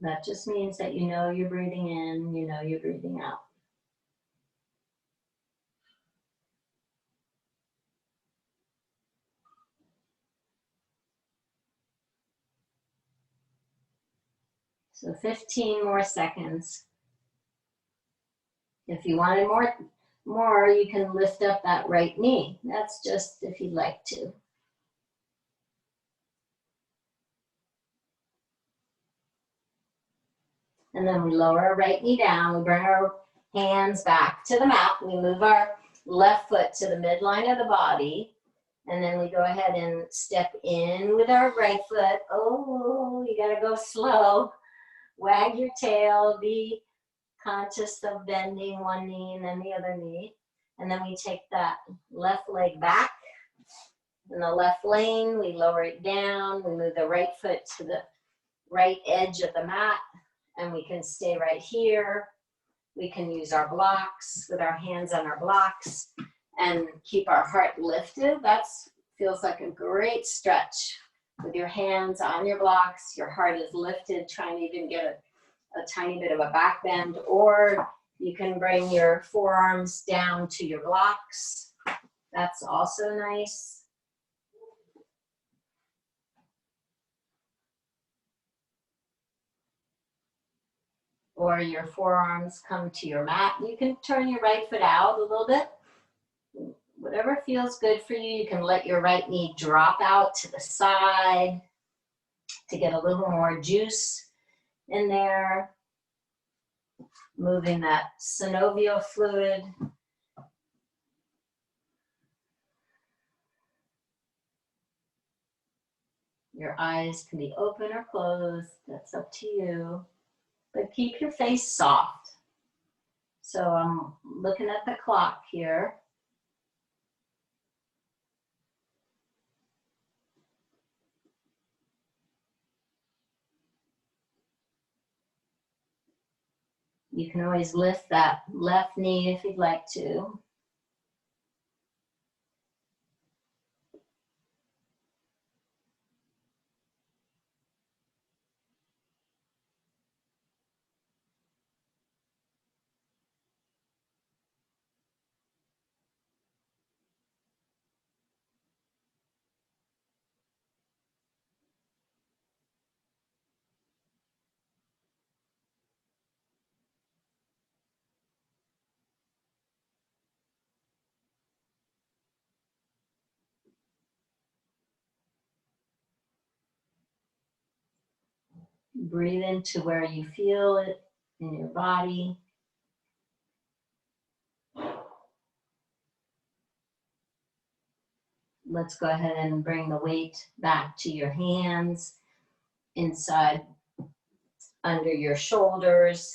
That just means that you know you're breathing in, you know you're breathing out. So 15 more seconds. If you wanted more, you can lift up that right knee. That's just if you'd like to. And then we lower our right knee down. We bring our hands back to the mat. We move our left foot to the midline of the body. And then we go ahead and step in with our right foot. Oh, you gotta go slow. Wag your tail. Be conscious of bending one knee and then the other knee. And then we take that left leg back. In the left lane, we lower it down. We move the right foot to the right edge of the mat. And we can stay right here. We can use our blocks with our hands on our blocks and keep our heart lifted. That feels like a great stretch. With your hands on your blocks, your heart is lifted, trying to even get a tiny bit of a back bend, or you can bring your forearms down to your blocks. That's also nice. Or your forearms come to your mat. You can turn your right foot out a little bit. Whatever feels good for you. You can let your right knee drop out to the side to get a little more juice in there. Moving that synovial fluid. Your eyes can be open or closed. That's up to you. But keep your face soft. So I'm looking at the clock here. You can always lift that left knee if you'd like to. Breathe into where you feel it in your body. let's go ahead and bring the weight back to your hands, inside under your shoulders.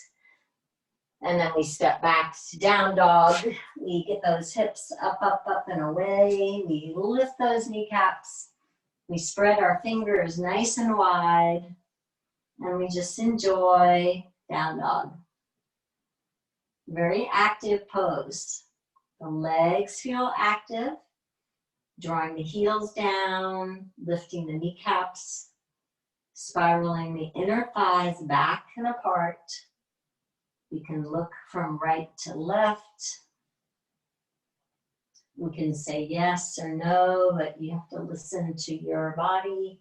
And then we step back to down dog. We get those hips up, up, up and away. We lift those kneecaps. We spread our fingers nice and wide. And we just enjoy down dog. Very active pose. The legs feel active. Drawing the heels down, lifting the kneecaps, spiraling the inner thighs back and apart. We can look from right to left. We can say yes or no, but you have to listen to your body.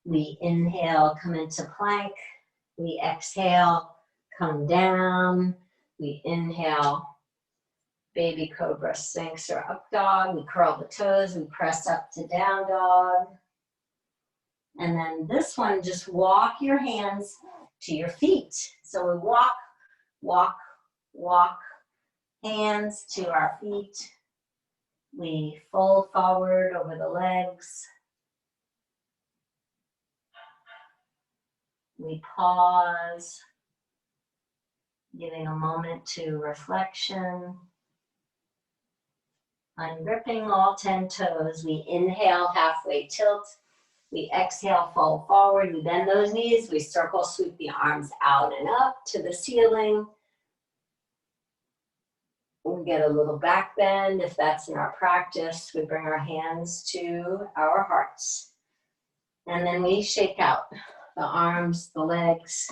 We inhale, come into plank. We exhale, come down. We inhale, baby cobra, sphinx or up dog. We curl the toes, we press up to down dog. And then this one, just walk your hands to your feet. So we walk, walk, walk, hands to our feet. We fold forward over the legs. We pause, giving a moment to reflection. Ungripping all 10 toes. We inhale, halfway tilt. We exhale, fold forward. We bend those knees. We circle, sweep the arms out and up to the ceiling. We get a little back bend if that's in our practice. We bring our hands to our hearts. And then we shake out the arms, the legs.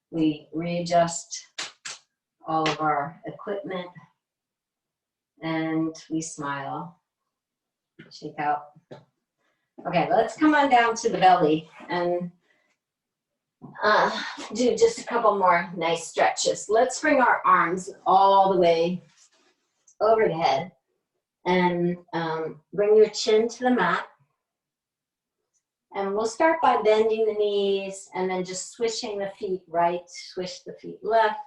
We readjust all of our equipment. And we smile. Shake out. Okay, let's come on down to the belly and do just a couple more nice stretches. Let's bring our arms all the way over the head and bring your chin to the mat. And we'll start by bending the knees and then just swishing the feet right, swish the feet left.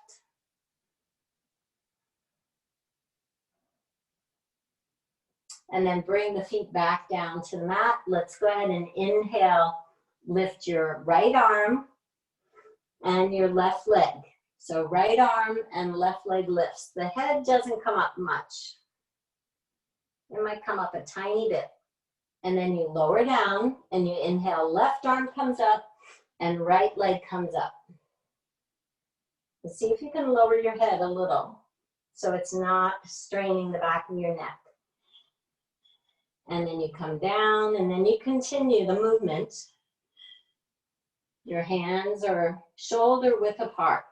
And then bring the feet back down to the mat. Let's go ahead and inhale. Lift your right arm and your left leg. So right arm and left leg lifts. The head doesn't come up much. It might come up a tiny bit. And then you lower down and you inhale. Left arm comes up and right leg comes up. And see if you can lower your head a little so it's not straining the back of your neck. And then you come down and then you continue the movement. Your hands are shoulder width apart.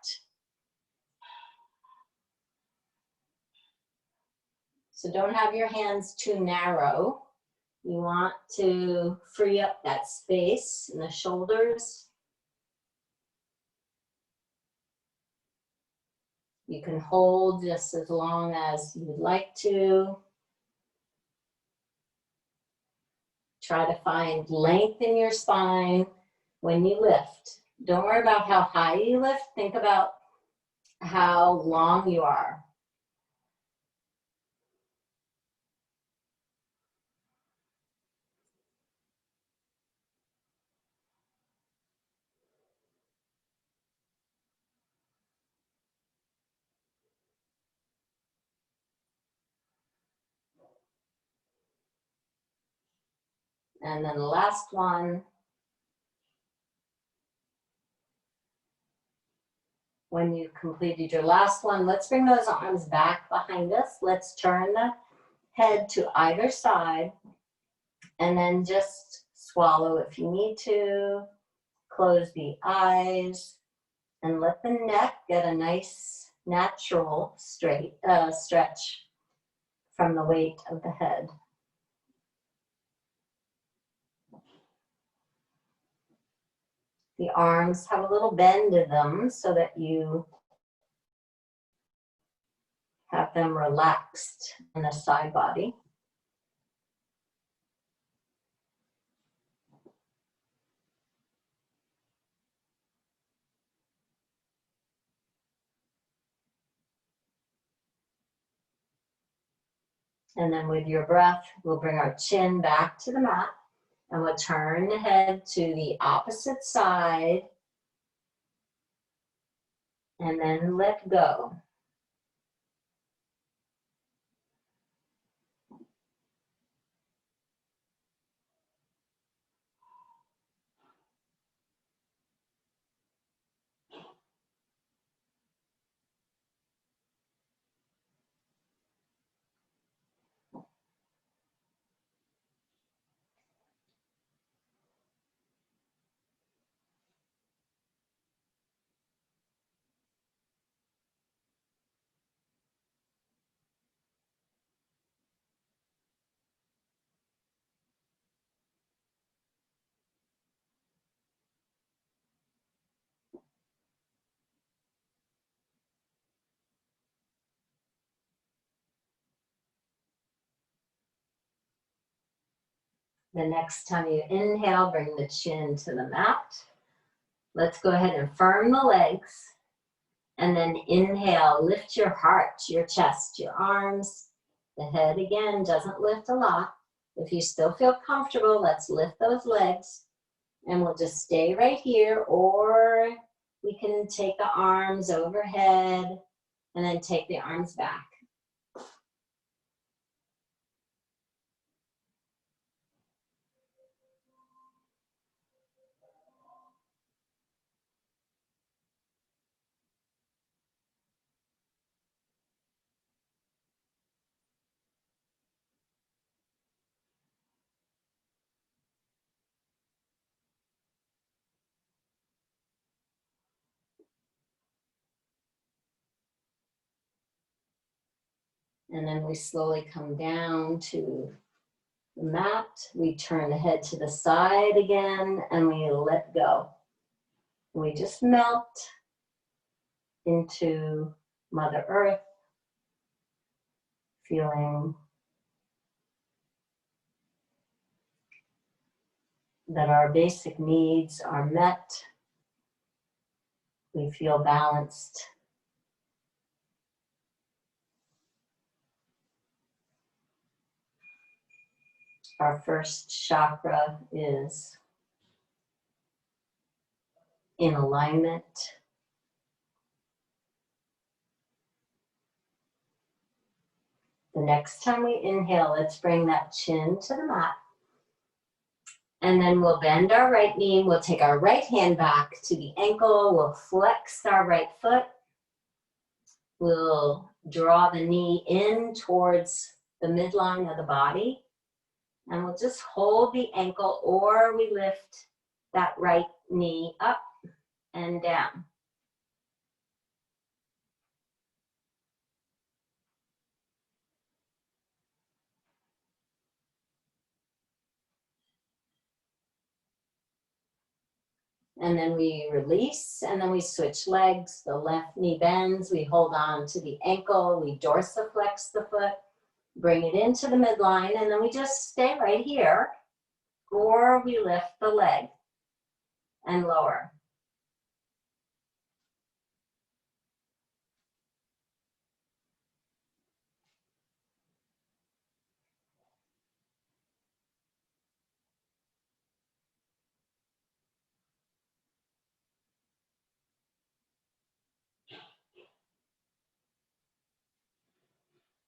So don't have your hands too narrow. You want to free up that space in the shoulders. You can hold just as long as you'd like to. Try to find length in your spine when you lift. Don't worry about how high you lift. Think about how long you are. And then the last one. When you've completed your last one, let's bring those arms back behind us. Let's turn the head to either side and then just swallow if you need to. Close the eyes and let the neck get a nice natural straight stretch from the weight of the head. The arms have a little bend to them so that you have them relaxed in the side body. And then with your breath, we'll bring our chin back to the mat and we'll turn the head to the opposite side and then let go. The next time you inhale, bring the chin to the mat. Let's go ahead and firm the legs. And then inhale, lift your heart, your chest, your arms. The head again doesn't lift a lot. If you still feel comfortable, let's lift those legs. And we'll just stay right here, or we can take the arms overhead and then take the arms back. And then we slowly come down to the mat. We turn the head to the side again and we let go. We just melt into Mother Earth, feeling that our basic needs are met. We feel balanced. Our first chakra is in alignment. The next time we inhale, let's bring that chin to the mat. And then we'll bend our right knee. We'll take our right hand back to the ankle. We'll flex our right foot. We'll draw the knee in towards the midline of the body. And we'll just hold the ankle, or we lift that right knee up and down. And then we release, and then we switch legs. The left knee bends, we hold on to the ankle, we dorsiflex the foot, bring it into the midline, and then we just stay right here, or we lift the leg and lower.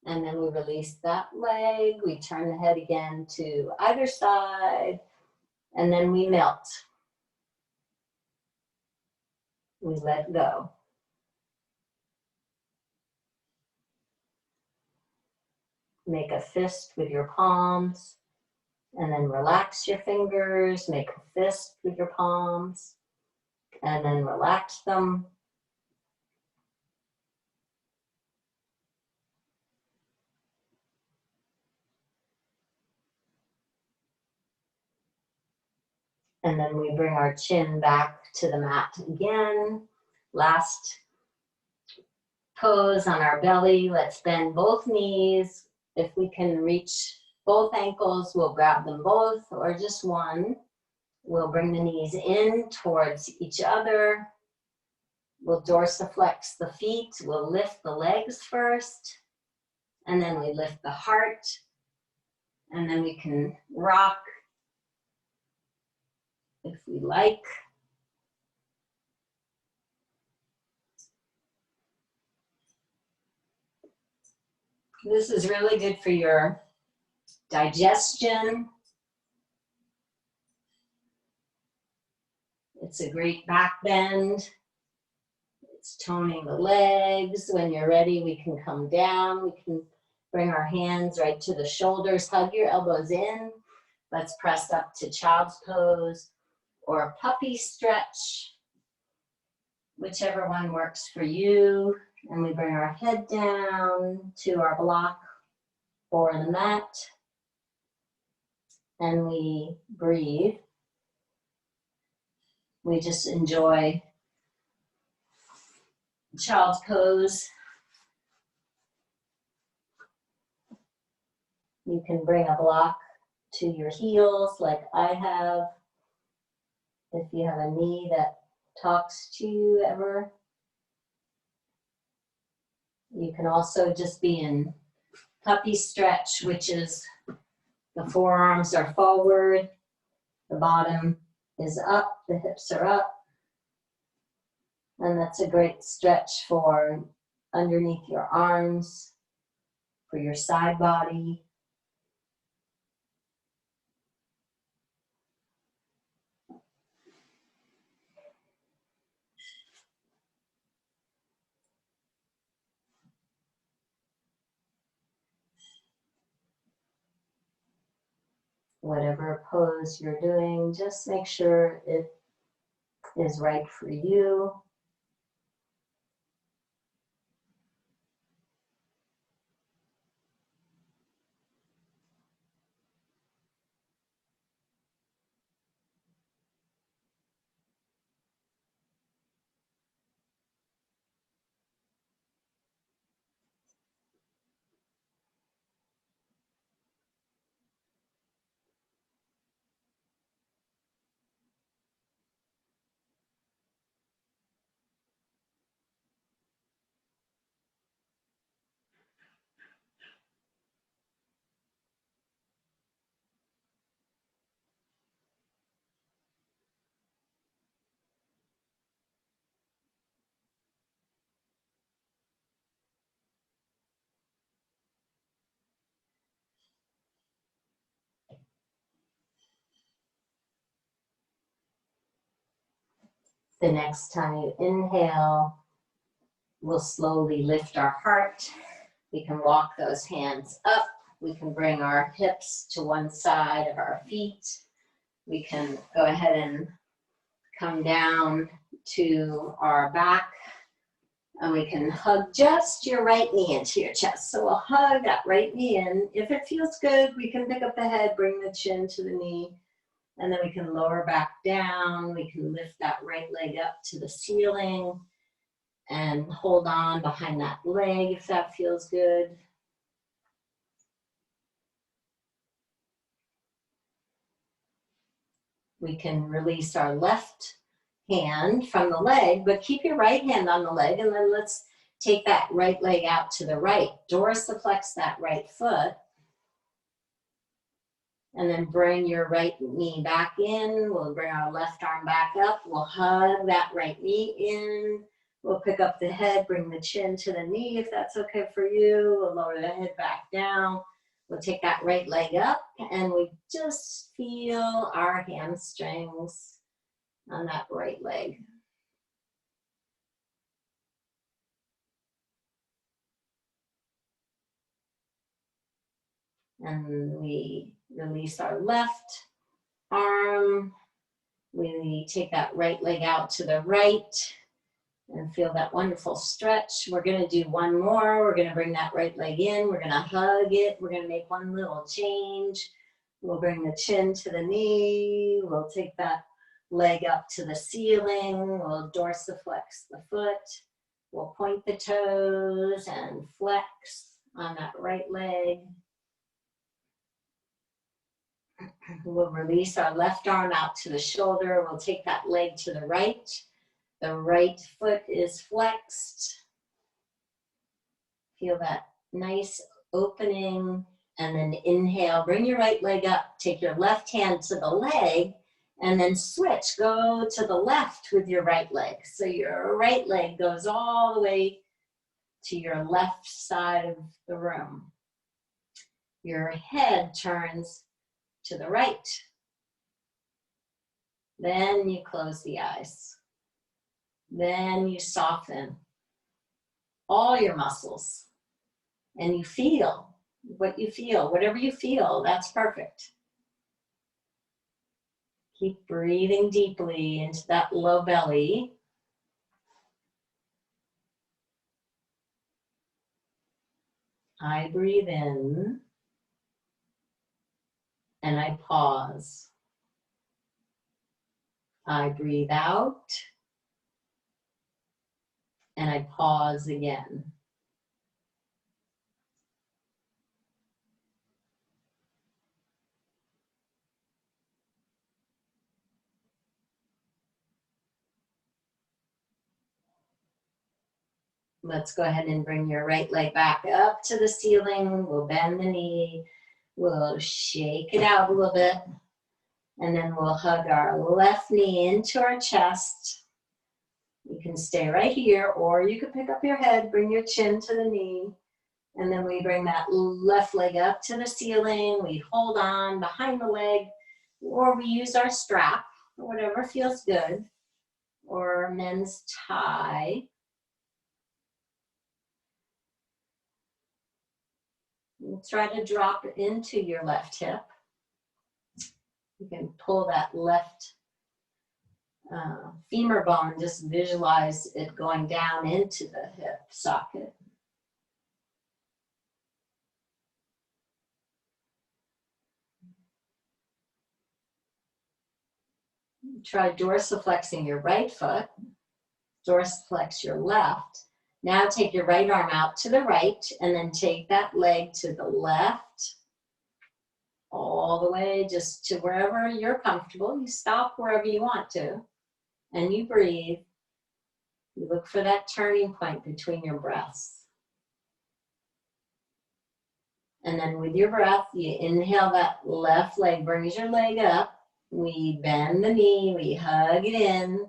And then we release that leg, we turn the head again to either side, and then we melt. We let go. Make a fist with your palms, and then relax your fingers. Make a fist with your palms, and then relax them. And then we bring our chin back to the mat again. Last pose on our belly. Let's bend both knees. If we can reach both ankles, we'll grab them both, or just one. We'll bring the knees in towards each other. We'll dorsiflex the feet. We'll lift the legs first. And then we lift the heart, and then we can rock if we like. This is really good for your digestion. It's a great back bend. It's toning the legs. When you're ready, we can come down. We can bring our hands right to the shoulders. Hug your elbows in. Let's press up to child's pose or puppy stretch, whichever one works for you. And we bring our head down to our block or the mat. And we breathe. We just enjoy child's pose. You can bring a block to your heels like I have. If you have a knee that talks to you ever. You can also just be in puppy stretch, which is the forearms are forward, the bottom is up, the hips are up. And that's a great stretch for underneath your arms, for your side body. Whatever pose you're doing, just make sure it is right for you. The next time you inhale, we'll slowly lift our heart. We can walk those hands up. We can bring our hips to one side of our feet. We can go ahead and come down to our back. And we can hug just your right knee into your chest. So we'll hug that right knee in. If it feels good, we can pick up the head, bring the chin to the knee. And then we can lower back down. We can lift that right leg up to the ceiling and hold on behind that leg if that feels good. We can release our left hand from the leg, but keep your right hand on the leg, and then let's take that right leg out to the right. Dorsiflex that right foot. And then bring your right knee back in. We'll bring our left arm back up. We'll hug that right knee in. We'll pick up the head, bring the chin to the knee if that's okay for you. We'll lower the head back down. We'll take that right leg up and we just feel our hamstrings on that right leg. And we release our left arm. We take that right leg out to the right and feel that wonderful stretch. We're going to do one more. We're going to bring that right leg in. We're going to hug it. We're going to make one little change. We'll bring the chin to the knee. We'll take that leg up to the ceiling. We'll dorsiflex the foot. We'll point the toes and flex on that right leg. We'll release our left arm out to the shoulder. We'll take that leg to the right. The right foot is flexed. Feel that nice opening, and then inhale, bring your right leg up, take your left hand to the leg, and then switch, go to the left with your right leg. So your right leg goes all the way to your left side of the room. Your head turns to the right. Then you close the eyes. Then you soften all your muscles. And you feel what you feel. Whatever you feel, that's perfect. Keep breathing deeply into that low belly. I breathe in and I pause. I breathe out and I pause again. Let's go ahead and bring your right leg back up to the ceiling. We'll bend the knee. We'll shake it out a little bit. And then we'll hug our left knee into our chest. You can stay right here, or you can pick up your head, bring your chin to the knee. And then we bring that left leg up to the ceiling. We hold on behind the leg, or we use our strap, or whatever feels good, or men's tie. And try to drop into your left hip. You can pull that left femur bone, just visualize it going down into the hip socket. Try dorsiflexing your right foot, dorsiflex your left. Now take your right arm out to the right and then take that leg to the left, all the way just to wherever you're comfortable. You stop wherever you want to and you breathe. You look for that turning point between your breaths. And then with your breath, you inhale, that left leg brings your leg up. We bend the knee, we hug it in,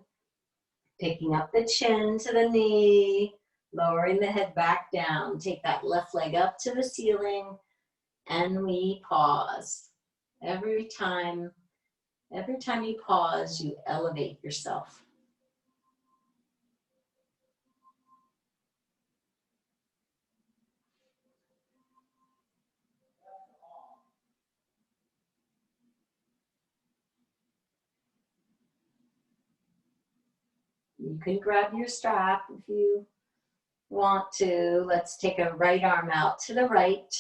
picking up the chin to the knee, lowering the head back down. Take that left leg up to the ceiling, and we pause. Every time you pause, you elevate yourself. You can grab your strap if you want to. Let's take a right arm out to the right.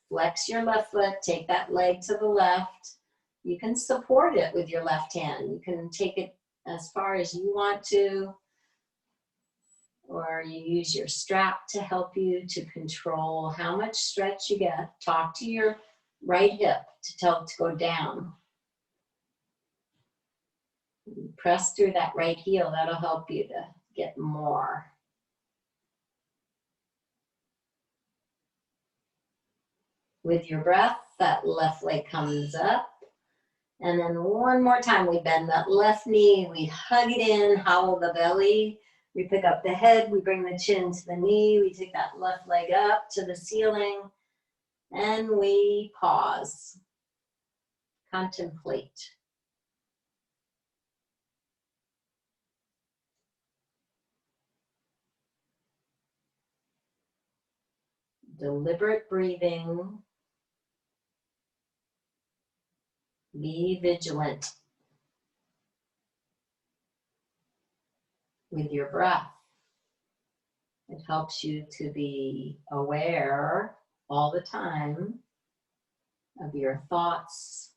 Flex your left foot, take that leg to the left. You can support it with your left hand. You can take it as far as you want to, or you use your strap to help you to control how much stretch you get. Talk to your right hip to tell it to go down. Press through that right heel, that'll help you to get more. With your breath, that left leg comes up. And then one more time, we bend that left knee, we hug it in, hollow the belly. We pick up the head, we bring the chin to the knee, we take that left leg up to the ceiling, and we pause. Contemplate. Deliberate breathing. Be vigilant with your breath. It helps you to be aware all the time of your thoughts,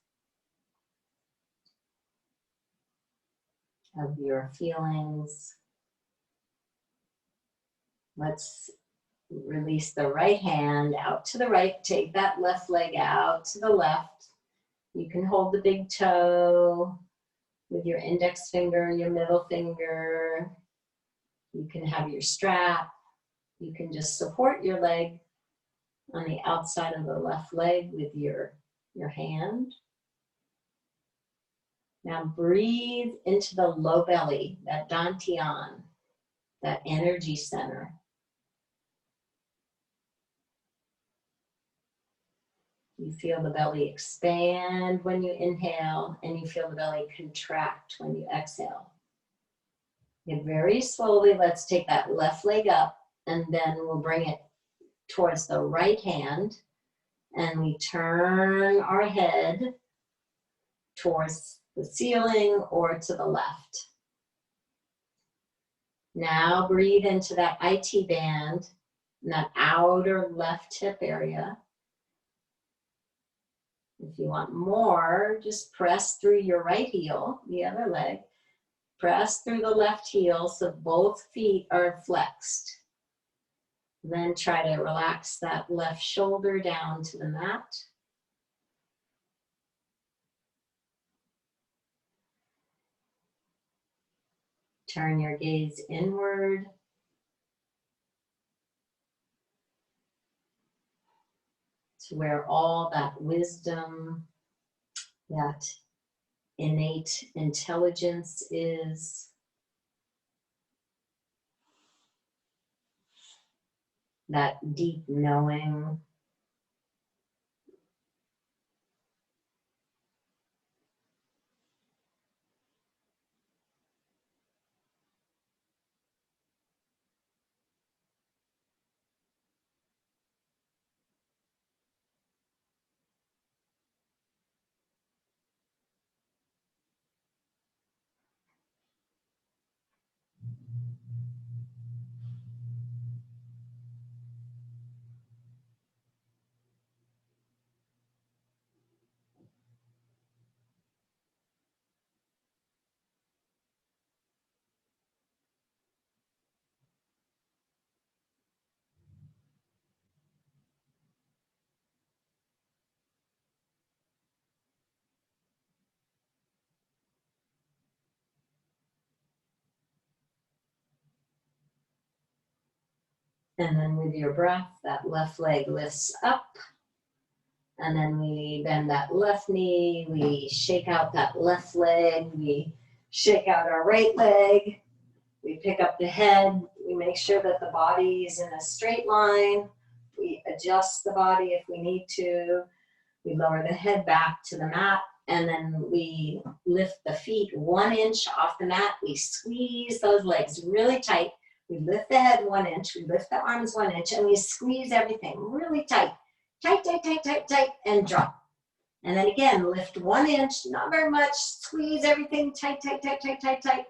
of your feelings. Let's release the right hand out to the right. Take that left leg out to the left. You can hold the big toe with your index finger, your middle finger. You can have your strap. You can just support your leg. on the outside of the left leg with your hand. Now breathe into the low belly, that dantian, that energy center. You feel the belly expand when you inhale, and you feel the belly contract when you exhale. And very slowly, let's take that left leg up, and then we'll bring it towards the right hand, and we turn our head towards the ceiling or to the left. Now breathe into that IT band, in that outer left hip area. If you want more, just press through your right heel, the other leg. Press through the left heel so both feet are flexed. Then try to relax that left shoulder down to the mat. Turn your gaze inward. To where all that wisdom, that innate intelligence is. That deep knowing. And then with your breath, that left leg lifts up. And then we bend that left knee, we shake out that left leg, we shake out our right leg, we pick up the head, we make sure that the body is in a straight line, we adjust the body if we need to, we lower the head back to the mat, and then we lift the feet 1 inch off the mat, we squeeze those legs really tight, we lift the head 1 inch, we lift the arms 1 inch, and we squeeze everything really tight. Tight, tight, tight, tight, tight, and drop. And then again, lift 1 inch, not very much, squeeze everything tight, tight, tight, tight, tight, tight,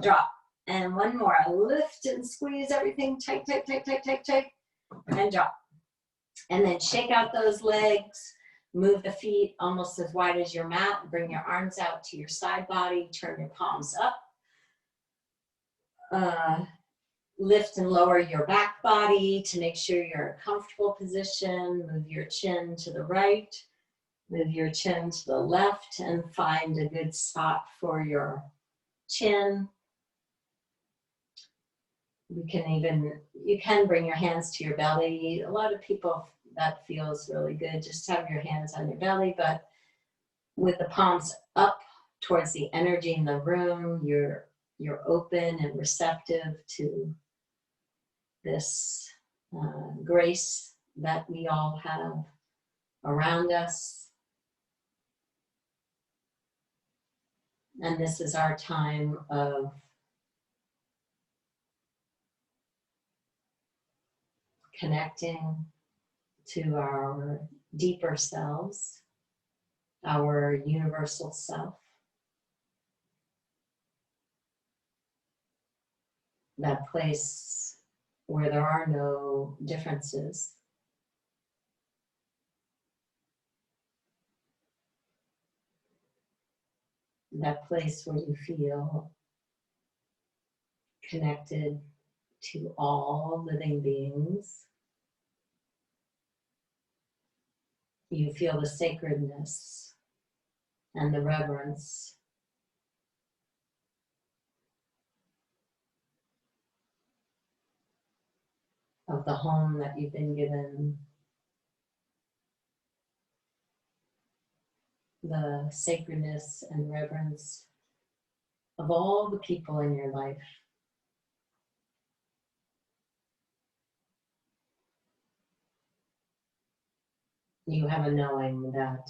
drop. And one more, lift and squeeze everything tight, tight, tight, tight, tight, tight, and drop. And then shake out those legs, move the feet almost as wide as your mat, bring your arms out to your side body, turn your palms up. Lift and lower your back body to make sure you're in a comfortable position. Move your chin to the right, move your chin to the left, and find a good spot for your chin. You can bring your hands to your belly. A lot of people, that feels really good. Just have your hands on your belly, but with the palms up towards the energy in the room, you're open and receptive to this grace that we all have around us. And this is our time of connecting to our deeper selves, our universal self. That place where there are no differences. That place where you feel connected to all living beings. You feel the sacredness and the reverence of the home that you've been given, the sacredness and reverence of all the people in your life. You have a knowing that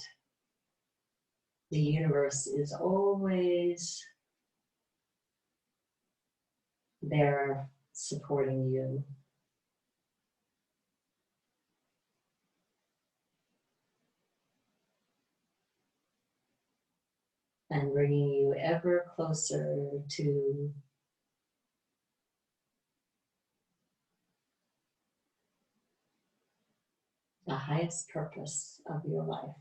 the universe is always there supporting you. And bringing you ever closer to the highest purpose of your life.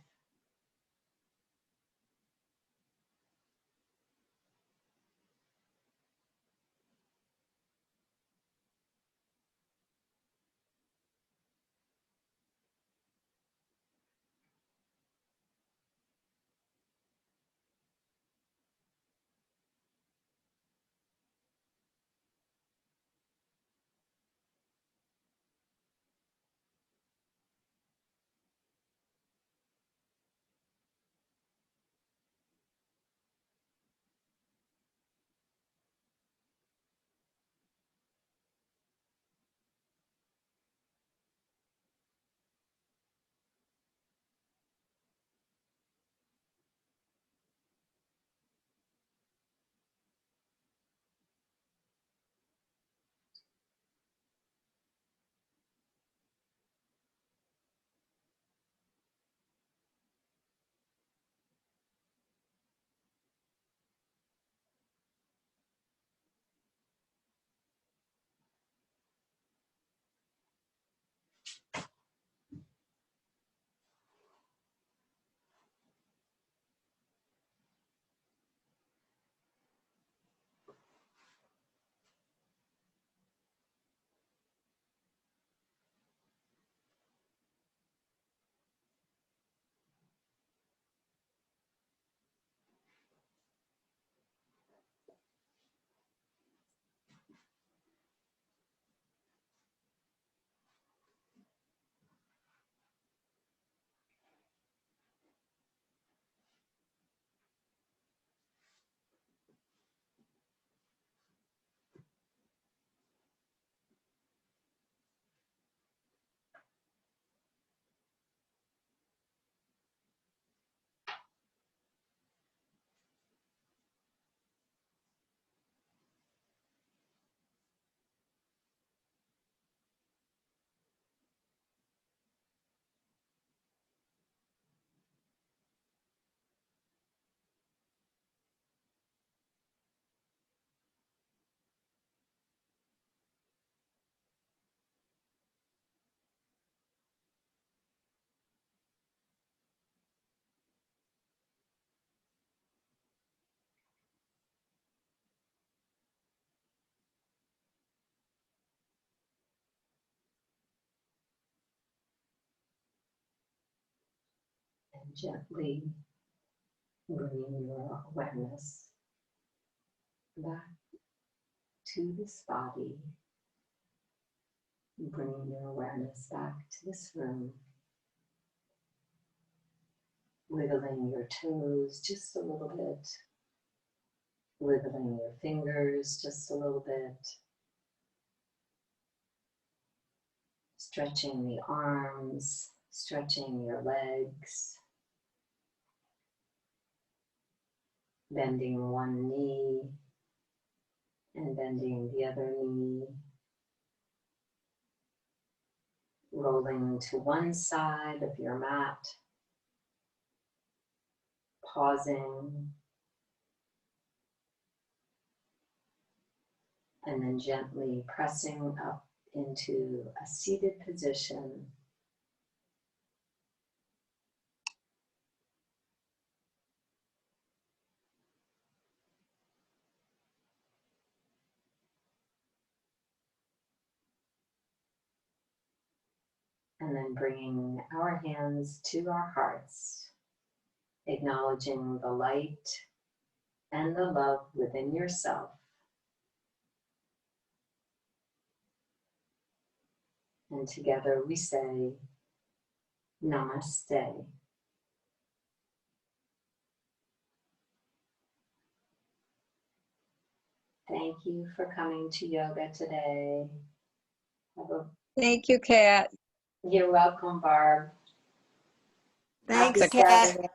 And gently bringing your awareness back to this body, bringing your awareness back to this room, wiggling your toes just a little bit, wiggling your fingers just a little bit, stretching the arms, stretching your legs, bending one knee and bending the other knee, rolling to one side of your mat, pausing, and then gently pressing up into a seated position. And then bringing our hands to our hearts, acknowledging the light and the love within yourself. And together we say, Namaste. Thank you for coming to yoga today. Thank you, Kat. You're welcome, Barb. Thanks, Happy Kat. Saturday.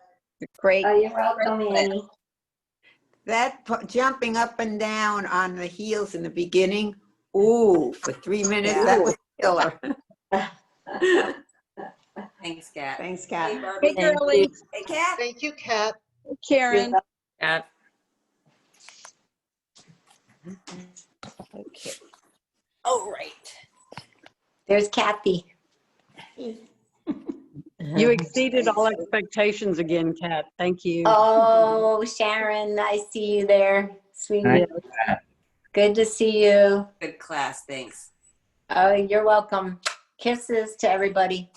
Great. Oh, you're welcome, Annie. That jumping up and down on the heels in the beginning, ooh, for 3 minutes, that was killer. Thanks, Kat. Thanks, Hey, Kat. Barbie. Hey, Thank girlie. you. Hey, Kat. Thank you, Kat. Karen. Kat. Okay. Oh, right. There's Kathy. You exceeded all expectations again, Kat. Thank you. Oh, Sharon, I see you there, sweetie. Yeah. Good to see you. Good class, thanks. Oh, you're welcome. Kisses to everybody.